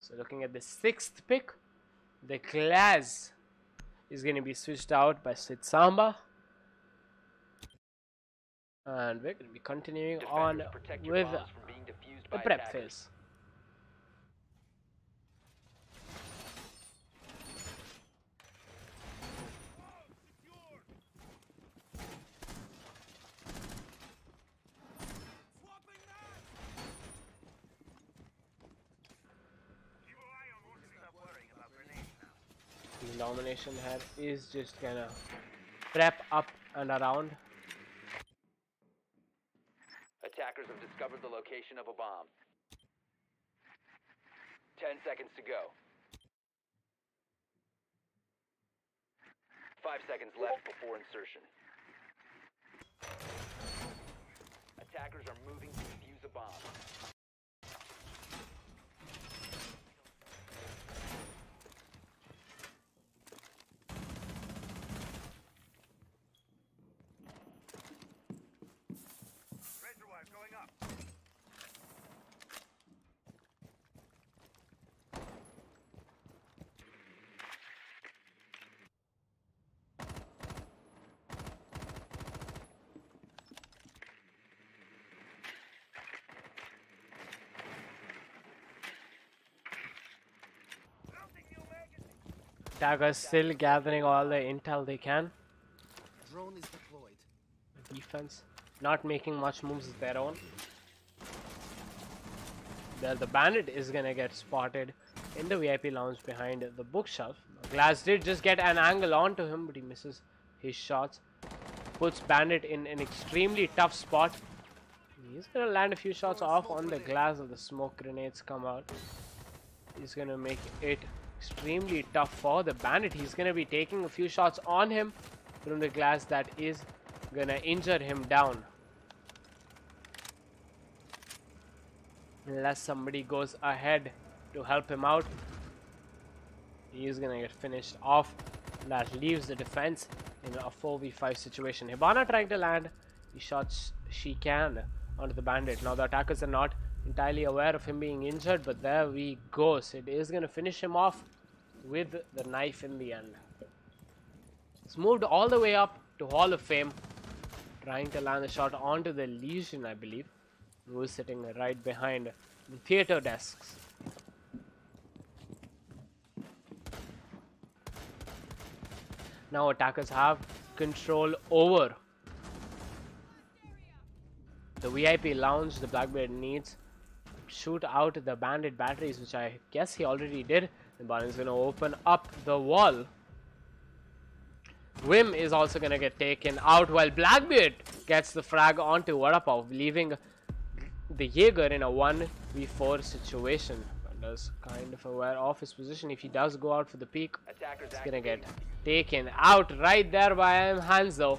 So looking at the 6th pick, the class is going to be switched out by Sid Samba. And we're going to be continuing on with the prep phase. The Domination head is just gonna prep up and around. Attackers have discovered the location of a bomb. 10 seconds to go. 5 seconds left before insertion. Attackers are moving to defuse a bomb. Attackers still gathering all the intel they can. Drone is deployed. Defense not making much moves of their own. There, the bandit is gonna get spotted in the VIP lounge behind the bookshelf. Glass did just get an angle onto him, but he misses his shots. Puts bandit in an extremely tough spot. He's gonna land a few shots off on the glass as the smoke grenades come out. He's gonna make it extremely tough for the bandit. He's gonna be taking a few shots on him from the glass that is gonna injure him down. Unless somebody goes ahead to help him out, he is gonna get finished off. That leaves the defense in a 4v5 situation. Hibana trying to land the shots she can onto the bandit. Now the attackers are not entirely aware of him being injured, but there we go. Sid is gonna finish him off with the knife in the end. It's moved all the way up to Hall of Fame, trying to land a shot onto the Legion, I believe, who is sitting right behind the theater desks. Now attackers have control over the VIP lounge. The Blackbeard needs to shoot out the bandit batteries, which I guess he already did. The Baron is going to open up the wall. Wim is also going to get taken out while Blackbeard gets the frag onto Vadapov, leaving the Jaeger in a 1v4 situation. Is kind of aware of his position. If he does go out for the peak, he's gonna get taken out right there by Hanzo.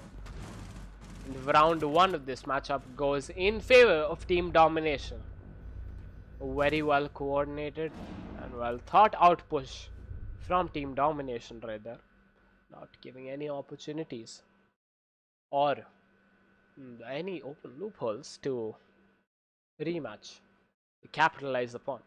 And round 1 of this matchup goes in favor of team domination. A very well coordinated and well thought out push from team domination right there, not giving any opportunities or any open loopholes to rematch, to capitalize upon.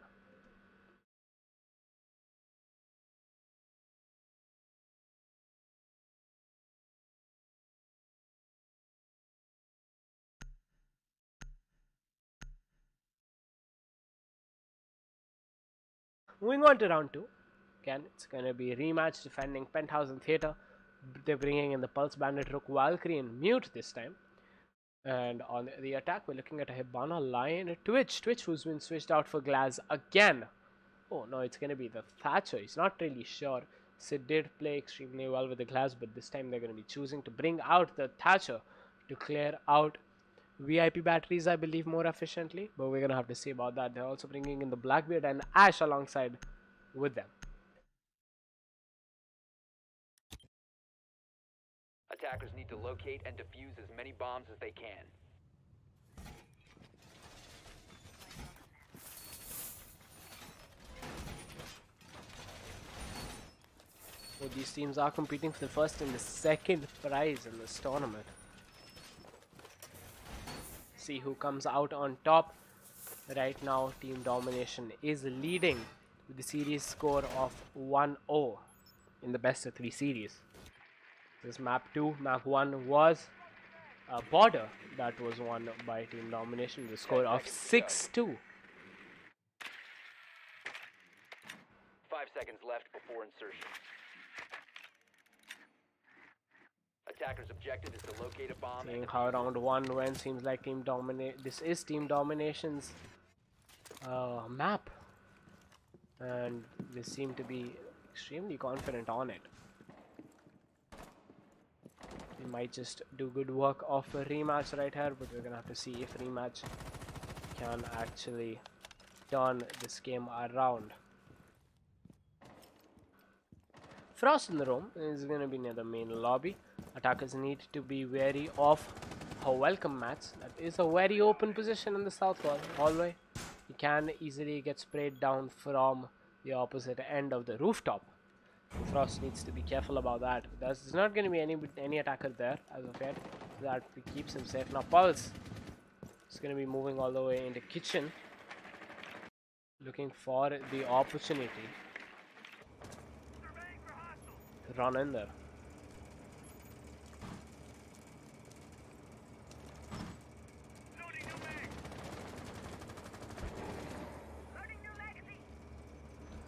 Moving on to round 2. Again, it's going to be a rematch defending Penthouse and Theater. They're bringing in the Pulse Bandit, Rook, Valkyrie, and Mute this time. And on the attack, we're looking at a Hibana, Lion, a Twitch, who's been switched out for Glass again. Oh no, it's going to be the Thatcher. He's not really sure. Sid did play extremely well with the Glass, but this time they're going to be choosing to bring out the Thatcher to clear out VIP batteries, I believe, more efficiently, but we're gonna have to see about that. They're also bringing in the Blackbeard and Ash alongside with them. Attackers need to locate and defuse as many bombs as they can. So these teams are competing for the first and the second prize in this tournament. See who comes out on top. Right now, Team Domination is leading with the series score of 1-0 in the best of 3 series. This is map 2. Map 1 was a border that was won by Team Domination with a score of 6-2. 5 seconds left before insertion. Attacker's objective is to locate a bomb. Seeing how round 1 went, seems like this is Team Domination's map, and they seem to be extremely confident on it. They might just do good work of a rematch right here, but we're gonna have to see if rematch can actually turn this game around. Frost in the room is going to be near the main lobby. Attackers need to be wary of a welcome match. That is a very open position in the south wall hallway. He can easily get sprayed down from the opposite end of the rooftop. Frost needs to be careful about that. There's not going to be any attacker there as of yet. That keeps him safe. Now Pulse is going to be moving all the way into kitchen, looking for the opportunity to run in there.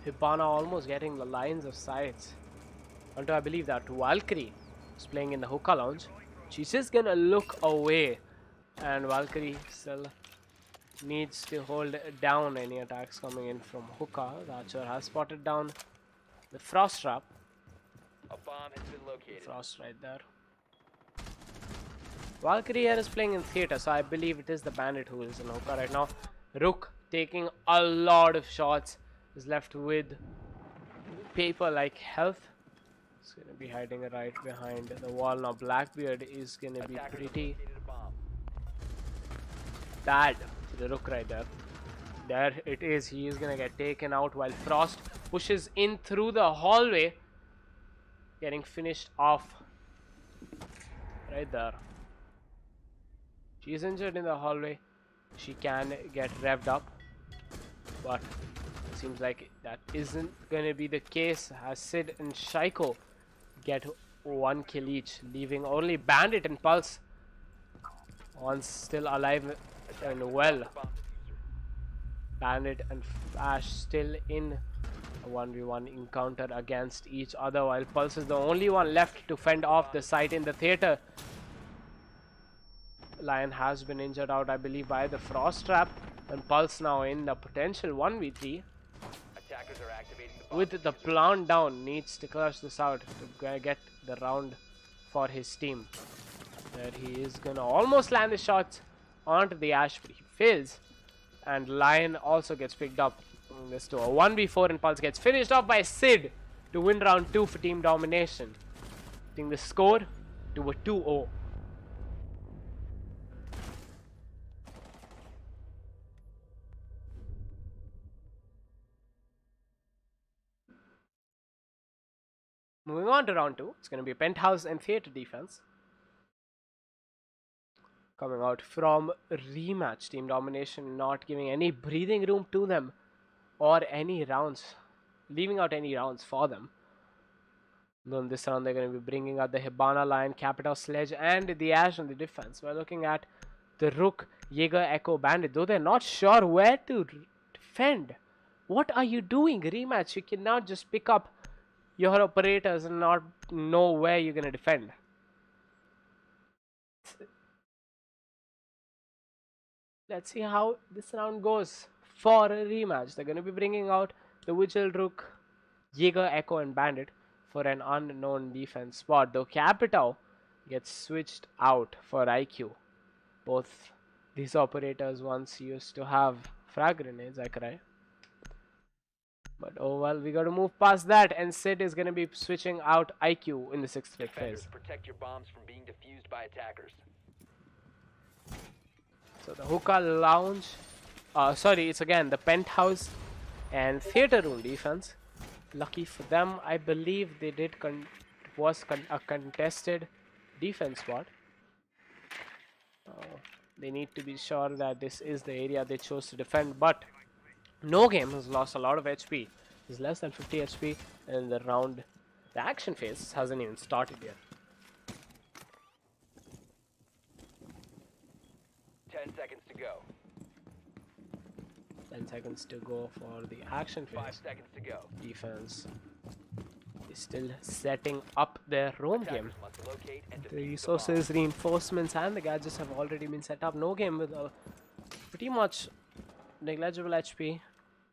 Hibana almost getting the lines of sight Although I believe that Valkyrie is playing in the hookah lounge. She's just gonna look away, and Valkyrie still needs to hold down any attacks coming in from hookah. The archer has spotted down the frost trap. A bomb has been located. Frost right there. Valkyrie here is playing in theater, so I believe it is the bandit who is in hookah right now. Rook taking a lot of shots, is left with paper-like health. It's gonna be hiding right behind the wall now. Blackbeard is gonna be Attackers pretty located a bomb. bad to the Rook right there. There it is. He is gonna get taken out while Frost pushes in through the hallway, getting finished off right there. She's injured in the hallway. She can get revved up, but it seems like that isn't gonna be the case, as Sid and Shaiko get 1 kill each, leaving only Bandit and Pulse on still alive and well. Bandit and Flash still in a 1v1 encounter against each other, while Pulse is the only one left to fend off the site in the theater. Lion has been injured out, I believe, by the frost trap, and Pulse now in the potential 1v3. Attackers are activating the bomb. With the plant down, needs to clutch this out to get the round for his team. There he is gonna almost land the shots onto the Ash, but he fails, and Lion also gets picked up. This to a 1v4, and Pulse gets finished off by Sid to win round 2 for team domination, taking the score to a 2-0. Moving on to round 2, it's going to be Penthouse and Theater defense. Coming out from rematch, team domination not giving any breathing room to them or any rounds, leaving out any rounds for them. Then this round they're going to be bringing out the Hibana, Lion, Capita, Sledge and the Ash on the defense. We're looking at the Rook, Jaeger, Echo, Bandit. Though they're not sure where to defend. What are you doing? Rematch, you cannot just pick up your operators and not know where you're going to defend. Let's see how this round goes for a rematch. They're going to be bringing out the Vigil, Rook, Jaeger, Echo and Bandit for an unknown defense spot. Though Capito gets switched out for IQ. Both these operators once used to have frag grenades, I cry. But oh well, we got to move past that, and Sid is going to be switching out IQ in the 6th phase. Protect your bombs from being defused by attackers. So the hookah lounge, it's again the Penthouse and Theater room defense. Lucky for them, I believe they did a contested defense spot. They need to be sure that this is the area they chose to defend, but No Game has lost a lot of HP. He's less than 50 HP, and the action phase hasn't even started yet. 10 seconds to go. 10 seconds to go for the action phase. 5 seconds to go. Defense is still setting up their roam game. Attackers must locate and The defuse the resources, bomb. reinforcements, and the gadgets have already been set up. No Game with a pretty much negligible HP.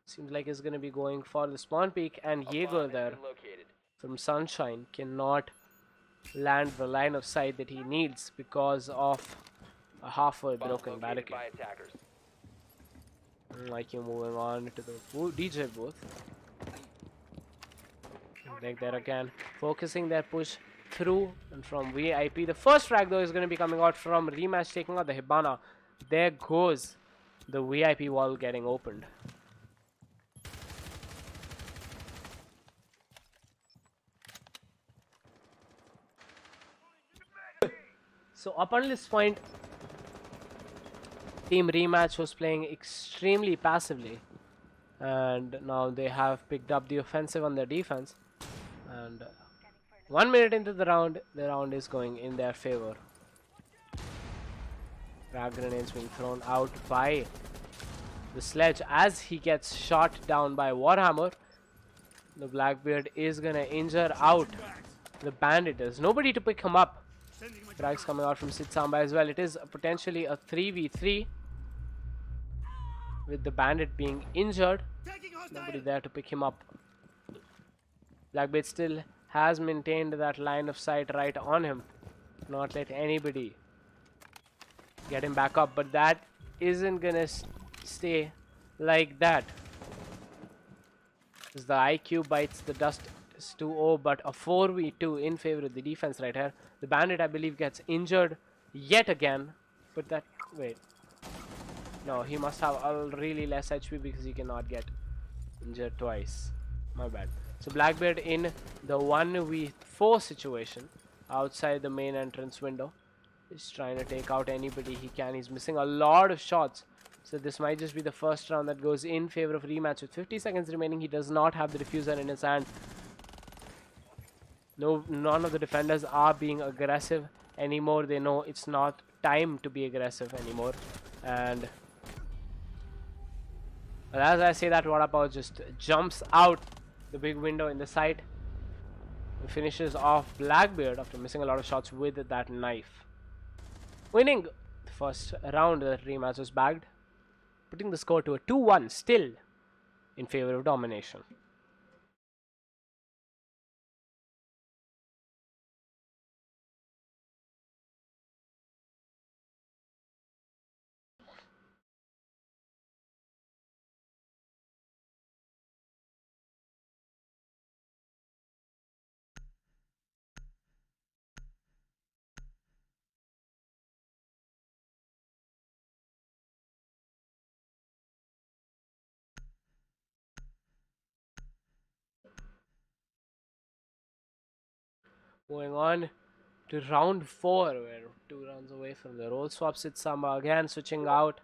Seems like he's going to be going for the spawn peak, and A Jaeger bomb has there been located. from Sunshine cannot land the line of sight that he needs because of a halfway Bomb broken located barricade. by attackers. Like you moving on to the DJ booth. Like there again, focusing their push through and from VIP. The first frag though is going to be coming out from Rematch, taking out the Hibana. There goes the VIP wall getting opened. So up until this point, Team Rematch was playing extremely passively, and now they have picked up the offensive on their defense, and 1 minute into the round is going in their favor. Frag grenades being thrown out by the Sledge as he gets shot down by Warhammer. The Blackbeard is gonna injure out the Bandit. There's nobody to pick him up. Frags coming out from Sid Samba as well. It is potentially a 3v3 with the Bandit being injured. Nobody there to pick him up. Blackbeard still has maintained that line of sight right on him. Not let anybody get him back up, but that isn't gonna stay like that. As the IQ bites the dust. It's 2-0, but a 4v2 in favor of the defense right here. The Bandit, I believe, gets injured yet again. But that... wait. No, he must have a really less HP because he cannot get injured twice. My bad. So Blackbeard in the 1v4 situation outside the main entrance window. He's trying to take out anybody he can. He's missing a lot of shots. So this might just be the first round that goes in favor of rematch. With 50 seconds remaining, he does not have the diffuser in his hand. No, none of the defenders are being aggressive anymore. They know it's not time to be aggressive anymore. And well, as I say that, Vadapav just jumps out the big window in the side. He finishes off Blackbeard after missing a lot of shots with that knife. Winning the first round, the rematch was bagged, putting the score to a 2-1, still in favor of domination. Moving on to round 4, we're 2 rounds away from the role swap. Sid Samba again switching out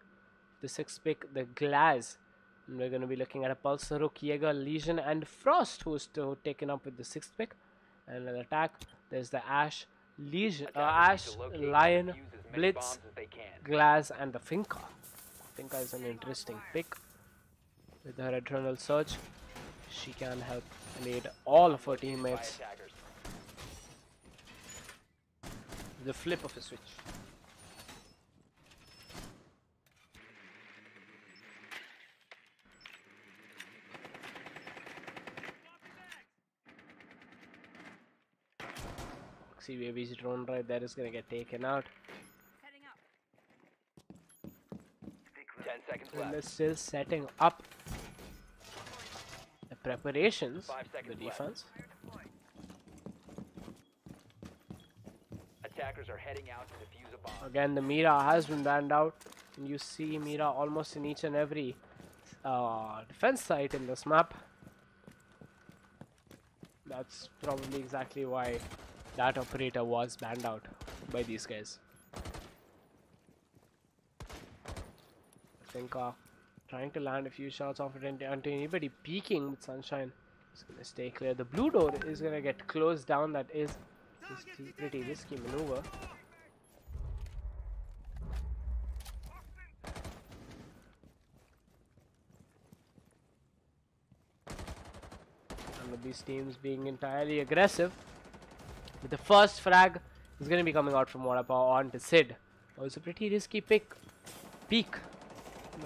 the 6th pick, the Glass. And we're going to be looking at a Pulse, Rook, Jaeger, Legion, and Frost, who's taken up with the 6th pick. And an attack, there's the Ash, Legion, Ash, Lion, Blitz, Glass, and the Finka. Finka is an interesting pick. With her Adrenal Surge, she can help and aid all of her teammates. The flip of a switch. See, baby's drone right there is gonna get taken out. 10 seconds And left. they're still setting up the preparations, 5 the seconds defense. Attackers are heading out to defuse a bomb. Again, the Mira has been banned out. And you see Mira almost in each and every defense site in this map. That's probably exactly why that operator was banned out by these guys. I think trying to land a few shots off it onto anybody peeking with Sunshine is going to stay clear. The blue door is going to get closed down. That is pretty risky maneuver. And with these teams being entirely aggressive, with the first frag is going to be coming out from Vadapav on to Sid. Also pretty risky peak,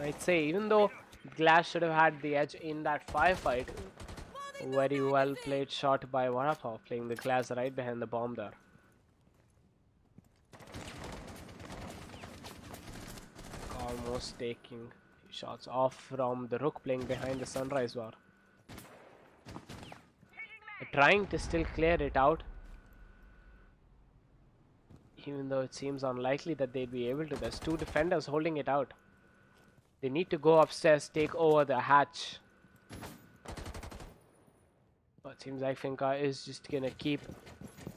I'd say, even though Glass should have had the edge in that firefight. Very well played shot by Vadapav, playing the Glass right behind the bomb there. Almost taking shots off from the Rook, playing behind the Sunrise War. Trying to still clear it out, even though it seems unlikely that they'd be able to. There's 2 defenders holding it out. They need to go upstairs, take over the hatch. But it seems like Finka is just gonna keep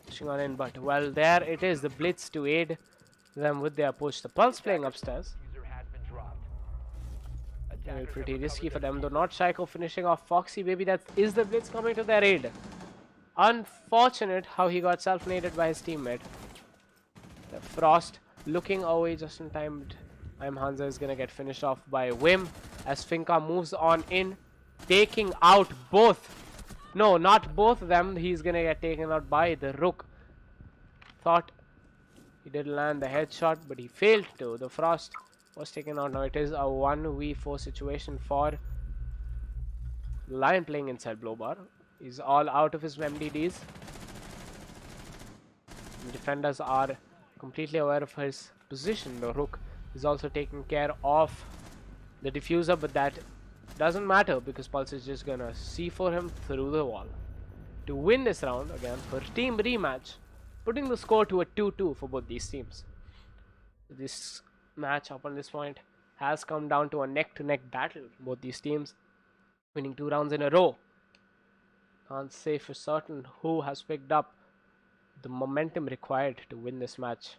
pushing on in, but well, there it is, the Blitz to aid them with their push. The Pulse playing upstairs. Diffuser has been dropped. Very Attackers pretty have risky recovered for their them, though not Shaiko finishing off Foxy Baby. That is the Blitz coming to their aid. Unfortunate how he got self-naded by his teammate. The Frost looking away just in time. Hansa is gonna get finished off by Wim as Finka moves on in, taking out both No, not both of them. He's gonna get taken out by the Rook. Thought he did land the headshot, but he failed to. The Frost was taken out. Now it is a 1v4 situation for Lion playing inside Blow Bar. He's all out of his MDDs. The defenders are completely aware of his position. The Rook is also taking care of the diffuser, but that doesn't matter because Pulse is just gonna C4 him through the wall. To win this round, again, for team rematch, putting the score to a 2-2 for both these teams. This match up on this point has come down to a neck-to-neck battle. Both these teams winning 2 rounds in a row. Can't say for certain who has picked up the momentum required to win this match.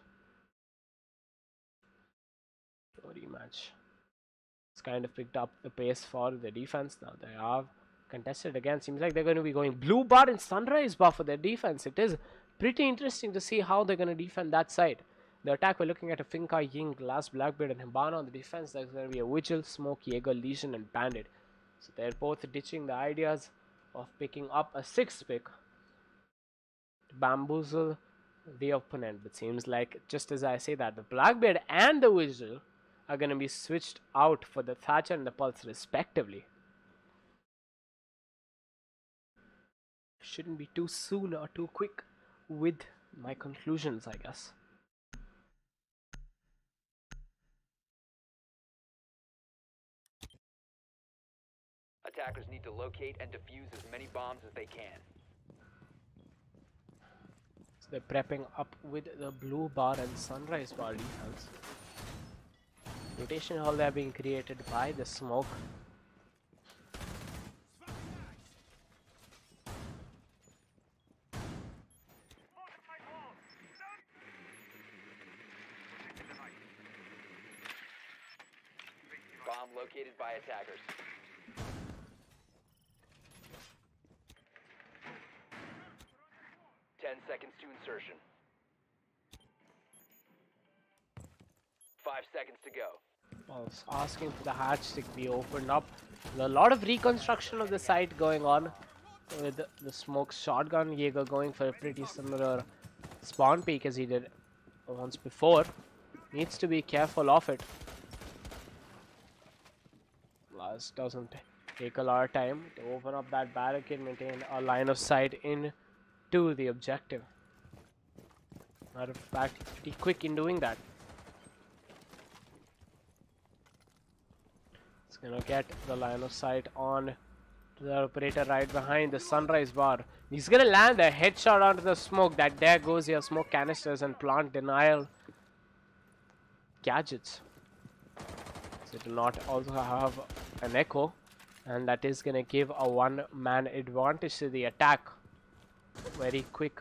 Rematch. It's kind of picked up the pace for the defense. Now they have contested again. Seems like they're going to be going Blue Bar and Sunrise Bar for their defense. It is pretty interesting to see how they're going to defend that side. The attack, we're looking at a Finka, Ying, Glass, Blackbeard, and Hibana. On the defense, there's going to be a Vigil, Smoke, Jaeger, Legion, and Bandit. So they're both ditching the ideas of picking up a 6th pick to bamboozle the opponent. But seems like, just as I say that, the Blackbeard and the Vigil are going to be switched out for the Thatcher and the Pulse respectively. Shouldn't be too soon or too quick with my conclusions, I guess. Attackers need to locate and defuse as many bombs as they can. So they're prepping up with the Blue Bar and Sunrise Bar defense. Rotation hole there being created by the Smoke. Bomb located by attackers. Ten seconds to insertion. 5 seconds to go. Pulse asking for the hatch to be opened up. There's a lot of reconstruction of the site going on with the Smoke shotgun. Jaeger going for a pretty similar spawn peek as he did once before. Needs to be careful of it. Last doesn't take a lot of time to open up that barricade, maintain a line of sight into the objective. Matter of fact, he's pretty quick in doing that. It's gonna get the line of sight on the operator right behind the Sunrise Bar. He's gonna land a headshot onto the Smoke. That there goes your smoke canisters and plant denial gadgets. So it will not also have an echo, and that is gonna give a 1-man advantage to the attack. Very quick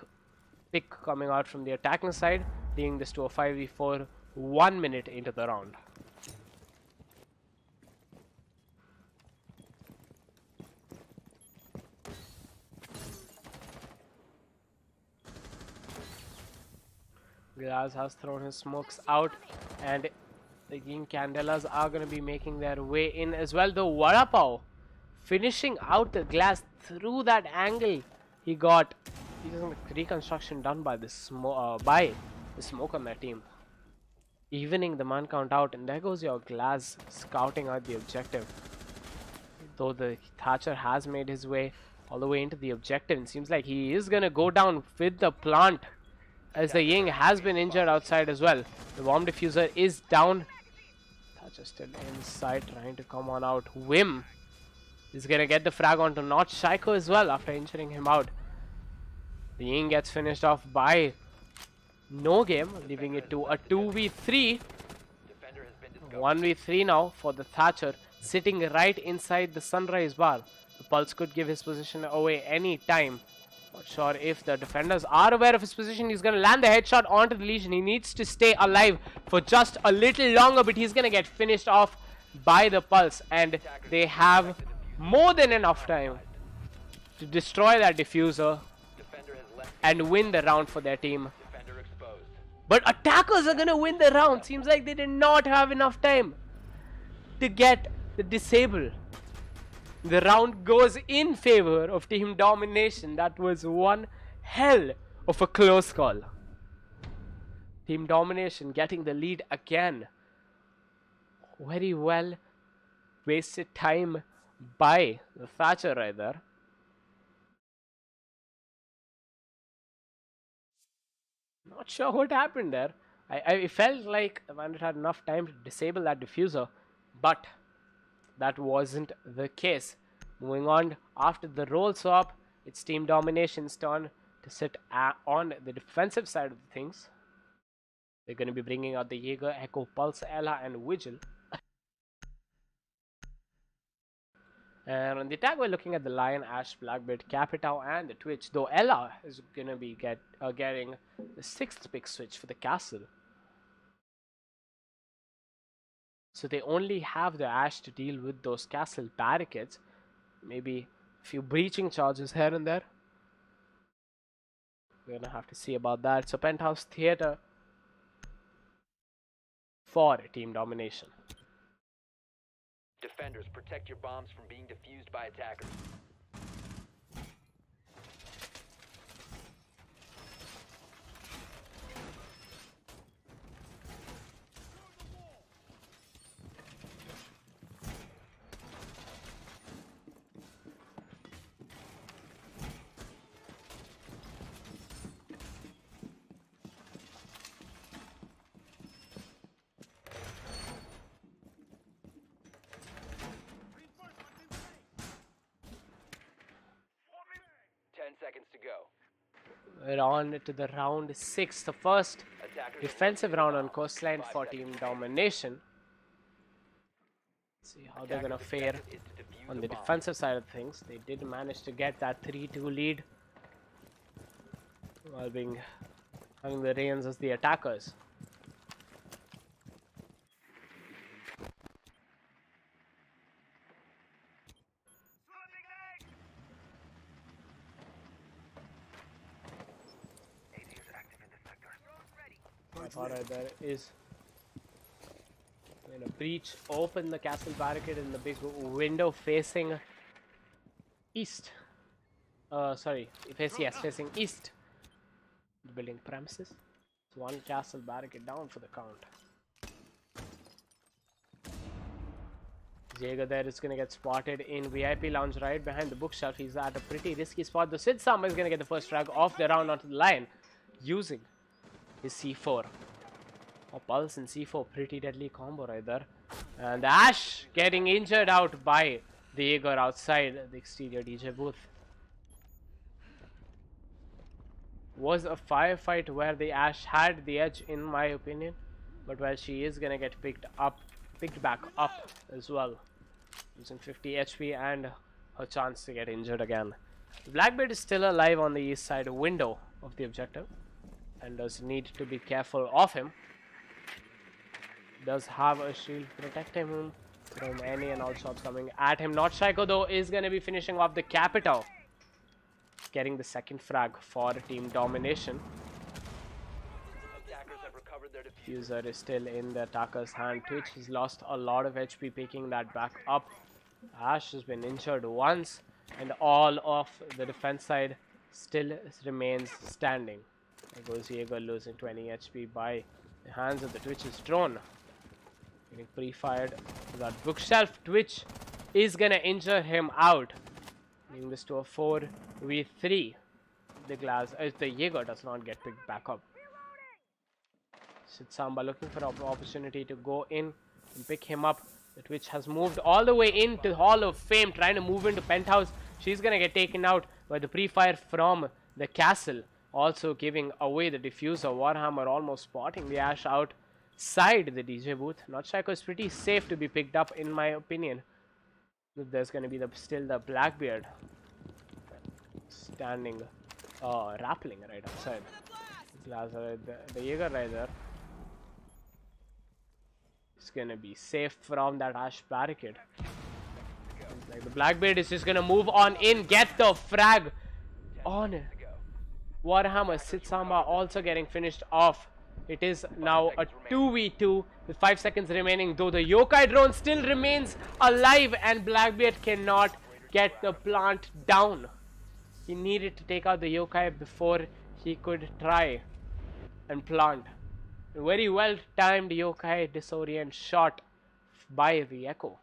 pick coming out from the attacking side, leading this to a 5v4 1 minute into the round. Graz has thrown his smokes out, and the King Candelas are going to be making their way in as well. The Vada Pav finishing out the glass through that angle he got. Reconstruction done by the smoke on that team, evening the man count out, and there goes your Glass scouting out the objective. Though the Thatcher has made his way all the way into the objective, it seems like he is going to go down with the plant, as the Ying has been injured outside as well. The bomb diffuser is down. Thatcher still inside, trying to come on out. Wim is going to get the frag onto Notch Shaiko as well after injuring him out. The Ying gets finished off by No Game, leaving it to a 2v3. 1v3 now for the Thatcher, sitting right inside the Sunrise Bar. The Pulse could give his position away any time. Not sure if the defenders are aware of his position. He's going to land the headshot onto the Legion. He needs to stay alive for just a little longer, but he's going to get finished off by the Pulse. And they have more than enough time to destroy that diffuser and win the round for their team. But attackers are going to win the round. Seems like they did not have enough time to get the disable. The round goes in favor of Team Domination. That was one hell of a close call. Team Domination getting the lead again. Very well wasted time by the Thatcher right there. Not sure what happened there. I felt like Bandit had enough time to disable that diffuser, but that wasn't the case. Moving on, after the roll swap, it's Team Domination's turn to sit on the defensive side of the things. They're going to be bringing out the Jaeger, Echo, Pulse, Ella, and Vigil. And on the attack, we're looking at the Lion, Ash, Blackbeard, Capitao, and the Twitch. Though Ella is going to be getting the 6th pick switch for the castle. So they only have the Ash to deal with those castle barricades. Maybe a few breaching charges here and there. We're going to have to see about that. So Penthouse Theatre for Team Domination. Defenders, protect your bombs from being defused by attackers. 10 seconds to go. We're on to the round 6, the first Attackers defensive round on coastline for Team Domination. See how they're gonna fare on the defensive side of things. They did manage to get that 3-2 lead while having the reins as the attackers. Alright, there is in a breach, open the castle barricade in the big window facing east. Facing east. The building premises. So one castle barricade down for the count. Jaeger there is gonna get spotted in VIP lounge right behind the bookshelf. He's at a pretty risky spot. The Sid Samba is gonna get the first frag off the round onto the line using his C4. Oh, Pulse and C4, pretty deadly combo right there. And the Ash getting injured out by the Jaeger outside the exterior DJ booth. Was a firefight where the Ash had the edge in my opinion. But well, she is gonna get picked back up as well. Using 50 HP and her chance to get injured again. Blackbeard is still alive on the east side window of the objective. And does need to be careful of him. Does have a shield protecting him from any and all shots coming at him. Not Shaiko though is going to be finishing off the Capitao. Getting the second frag for Team Domination. Diffuser is still in the attacker's hand. Twitch has lost a lot of HP picking that back up. Ash has been injured once. And all of the defense side still remains standing. There goes Jaeger losing 20 HP by the hands of the Twitch's drone. Getting pre-fired to that bookshelf. Twitch is gonna injure him out. Leading this to a 4v3. The Jaeger does not get picked back up. Sid Samba looking for an opportunity to go in and pick him up. The Twitch has moved all the way into Hall of Fame, trying to move into Penthouse. She's gonna get taken out by the pre-fire from the castle. Also giving away the diffuser. Warhammer almost spotting the Ash outside the DJ booth. Not Shaiko is pretty safe to be picked up in my opinion. There's going to be still the Blackbeard standing, rappelling right outside. The Jaeger right there. It's going to be safe from that Ash barricade. Like the Blackbeard is just going to move on in, get the frag on it. Warhammer Sid Samba also getting finished off. It is now a 2v2 with 5 seconds remaining, though the Yokai drone still remains alive and Blackbeard cannot get the plant down. He needed to take out the yokai before he could try and plant. A very well timed yokai disorient shot by the Echo.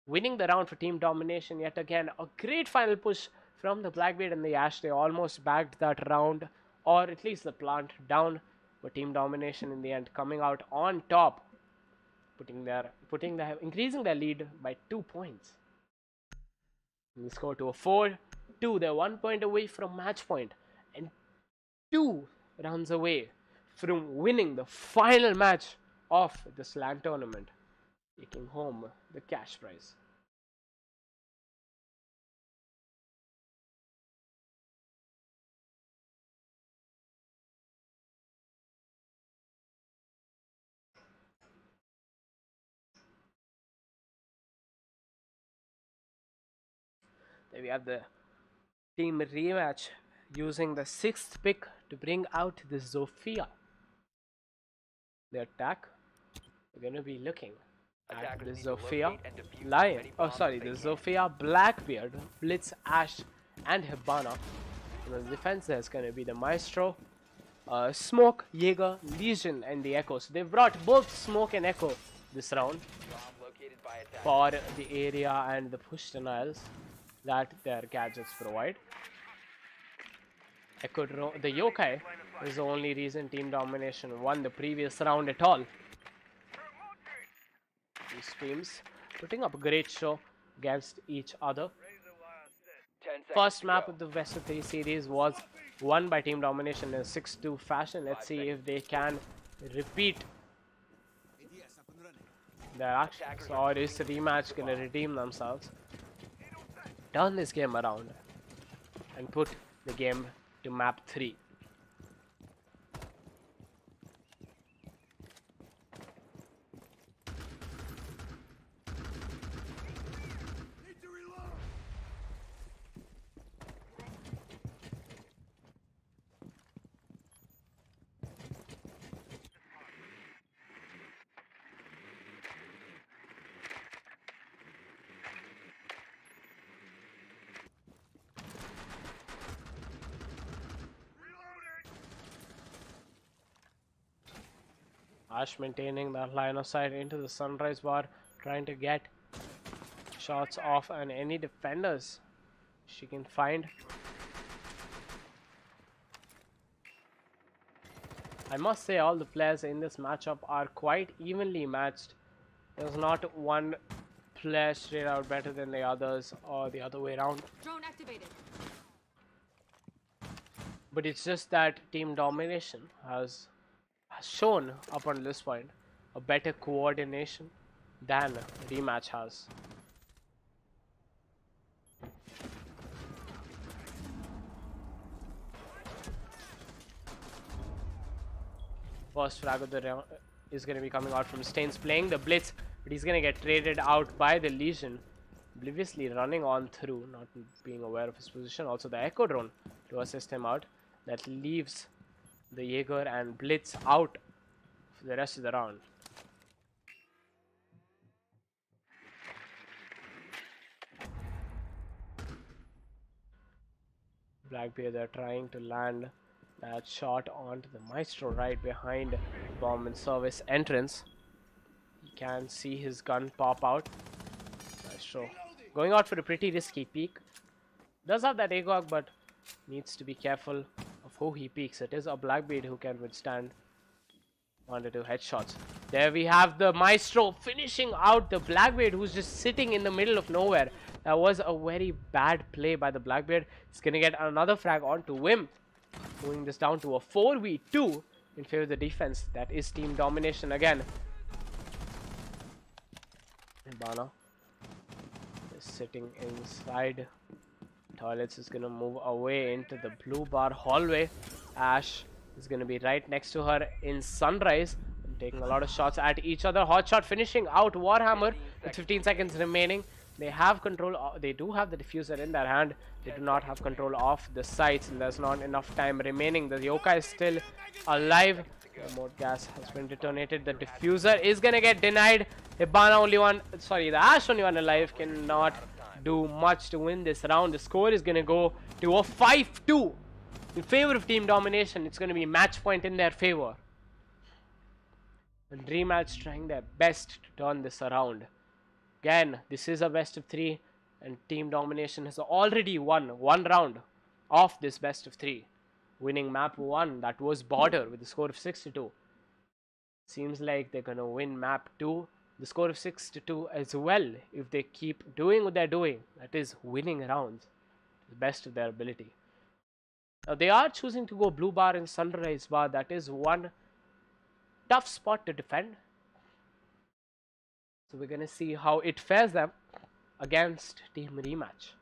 Winning the round for team domination yet again. A great final push from the Blackbeard and the Ash. They almost bagged that round, or at least the plant down. But team domination in the end coming out on top, increasing their lead by 2 points. We score to a 4-2. They're 1 point away from match point and 2 rounds away from winning the final match of the SLAN tournament, taking home the cash prize. Then we have the team rematch using the 6th pick to bring out the Zofia. The attack, we're going to be looking at the Zofia Lion. Oh, sorry, the Zofia Blackbeard, Blitz, Ash, and Hibana. In the defense, there's going to be the Maestro, Smoke, Jaeger, Legion, and the Echo. So they've brought both Smoke and Echo this round for the area and the push denials that their gadgets provide. The yokai is the only reason team domination won the previous round at all. These teams putting up a great show against each other. First map of the best of 3 series was won by team domination in a 6-2 fashion. Let's see if they can repeat their actions, or is the rematch gonna redeem themselves, turn this game around and put the game to map 3. Ash maintaining that line of sight into the sunrise bar, trying to get shots off and any defenders she can find. I must say all the players in this matchup are quite evenly matched. There's not one player straight out better than the others or the other way around. Drone activated. But it's just that team domination has shown up on this point a better coordination than rematch has. First frag of the round is going to be coming out from Stains, playing the Blitz, but he's going to get traded out by the Legion, obliviously running on through, not being aware of his position. Also the Echo drone to assist him out. That leaves the Jaeger and Blitz out for the rest of the round. Blackbeard, they're trying to land that shot onto the Maestro right behind bomb and service entrance. You can see his gun pop out. Maestro going out for a pretty risky peek. Does have that AGOG, but needs to be careful of who he peeks. It is a Blackbeard who can withstand 1 to 2 headshots. There we have the Maestro finishing out the Blackbeard, who's just sitting in the middle of nowhere. That was a very bad play by the Blackbeard. He's gonna get another frag onto Wim, moving this down to a 4v2 in favor of the defense. That is team domination again. Ibana is sitting inside toilets, is gonna move away into the blue bar hallway. Ash is gonna be right next to her in Sunrise, and taking a lot of shots at each other. Hot shot finishing out Warhammer with 15 seconds remaining. They have control, they do have the diffuser in their hand. They do not have control of the sights, and there's not enough time remaining. The yokai is still alive. The remote gas has been detonated. The diffuser is gonna get denied. Hibana only one, sorry, the Ash only one alive, cannot do much to win this round. The score is going to go to a 5-2 in favor of Team Domination. It's going to be match point in their favor. And Rematch trying their best to turn this around. Again, this is a best of 3, and Team Domination has already won one round of this best of 3, winning map 1, that was Border, with the score of 6-2. Seems like they're gonna win map 2, the score of 6-2 as well, if they keep doing what they're doing, that is winning rounds to the best of their ability. Now they are choosing to go Blue Bar and Sunrise Bar. That is one tough spot to defend. So we're going to see how it fares them against Team Rematch.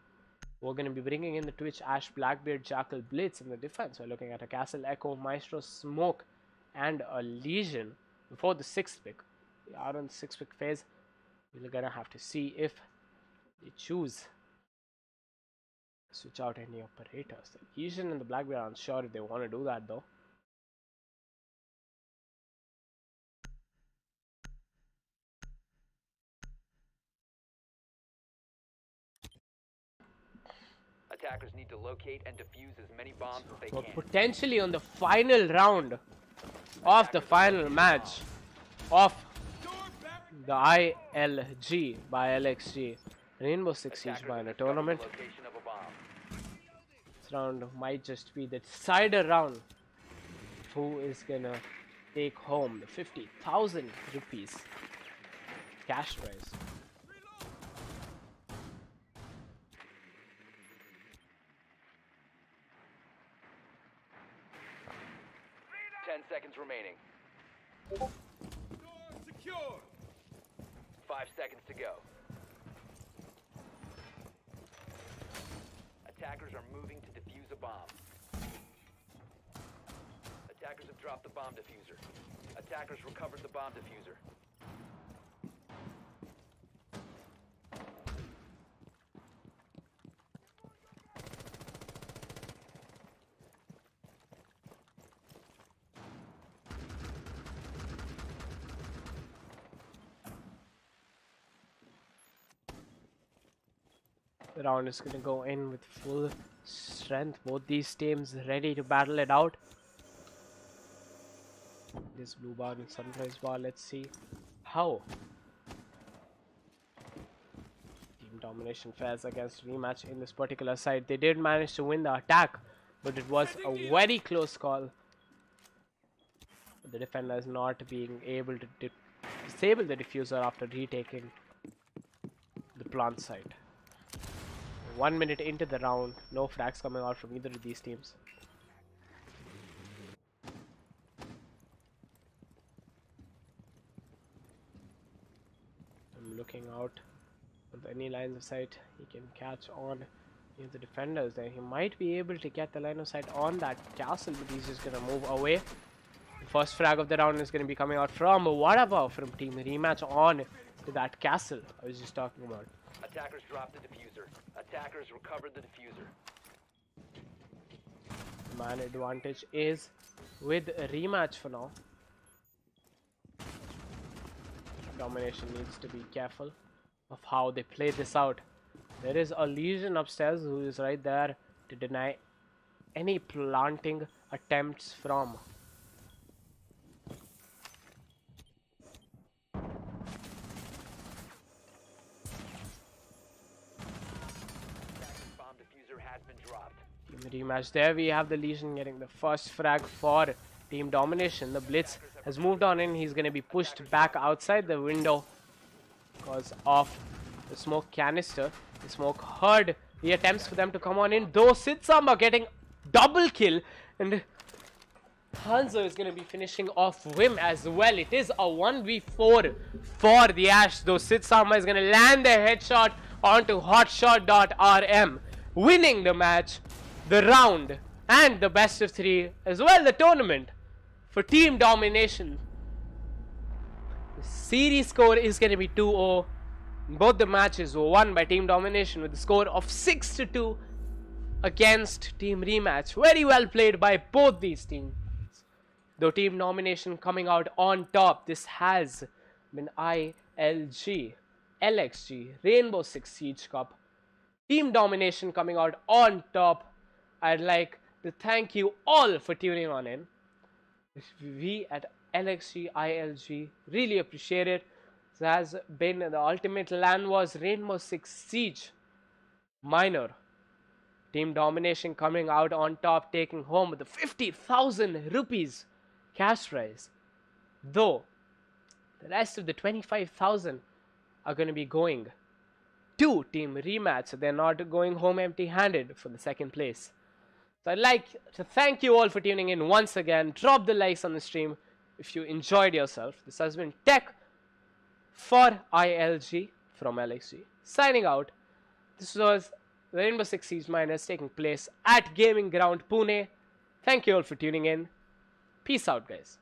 We're going to be bringing in the Twitch, Ash, Blackbeard, Jackal, Blitz in the defense. We're looking at a Castle, Echo, Maestro, Smoke, and a Legion before the 6th pick. We are on the 6th pick phase. We're going to have to see if they choose switch out any operators. The Legion and the Blackbeard aren't sure if they want to do that though. Attackers need to locate and defuse as many bombs as they So can. potentially on the final round of the final match of the ILG by LXG Rainbow Six Siege by in a tournament. Location of a bomb. This round might just be the decider round. Who is gonna take home the 50,000 rupees cash prize? 10 seconds remaining. 5 seconds to go. Attackers are moving to defuse a bomb. Attackers have dropped the bomb diffuser. Attackers recovered the bomb diffuser. The round is going to go in with full strength. Both these teams ready to battle it out. This Blue Bar and Sunrise Bar. Let's see how Team Domination fares against Rematch in this particular side. They did manage to win the attack, but it was a very close call. The defenders not being able to disable the diffuser after retaking the plant site. 1 minute into the round, no frags coming out from either of these teams. I'm looking out with any lines of sight he can catch on any of the defenders there. He might be able to get the line of sight on that castle, but he's just gonna move away. The first frag of the round is gonna be coming out from whatever from Team Rematch on to that castle I was just talking about. Attackers dropped the diffuser. Attackers recovered the diffuser. Man advantage is with a Rematch for now. Domination needs to be careful of how they play this out. There is a Legion upstairs who is right there to deny any planting attempts from Bomb diffuser has been dropped. Team Rematch. There we have the Legion getting the first frag for Team Domination. The Blitz has moved on in. He's going to be pushed back outside the window because of the smoke canister. The smoke heard the attempts for them to come on in, though Sitsama getting double kill, and Hanzo is going to be finishing off Vim as well. It is a 1v4 for the Ash, though Sitsama is going to land the headshot onto hotshot.rm, winning the match, the round, and the best of 3 as well, the tournament for Team Domination. The series score is going to be 2-0. Both the matches were won by Team Domination with a score of 6-2 against Team Rematch. Very well played by both these teams. Though Team Domination coming out on top, this has been ILG, LXG, Rainbow Six Siege Cup Team domination coming out on top. I'd like to thank you all for tuning on in. We at LXG ILG really appreciate it. This has been the ultimate LAN was Rainbow Six Siege Minor. Team domination coming out on top, taking home the 50,000 rupees cash prize. Though the rest of the 25,000 are going to be going to Team Rematch, so they're not going home empty-handed for the second place. So I'd like to thank you all for tuning in once again. Drop the likes on the stream if you enjoyed yourself. This has been Tech for ILG from LXG. Signing out. This was the Rainbow Six Siege Miners taking place at Gaming Ground Pune. Thank you all for tuning in. Peace out, guys.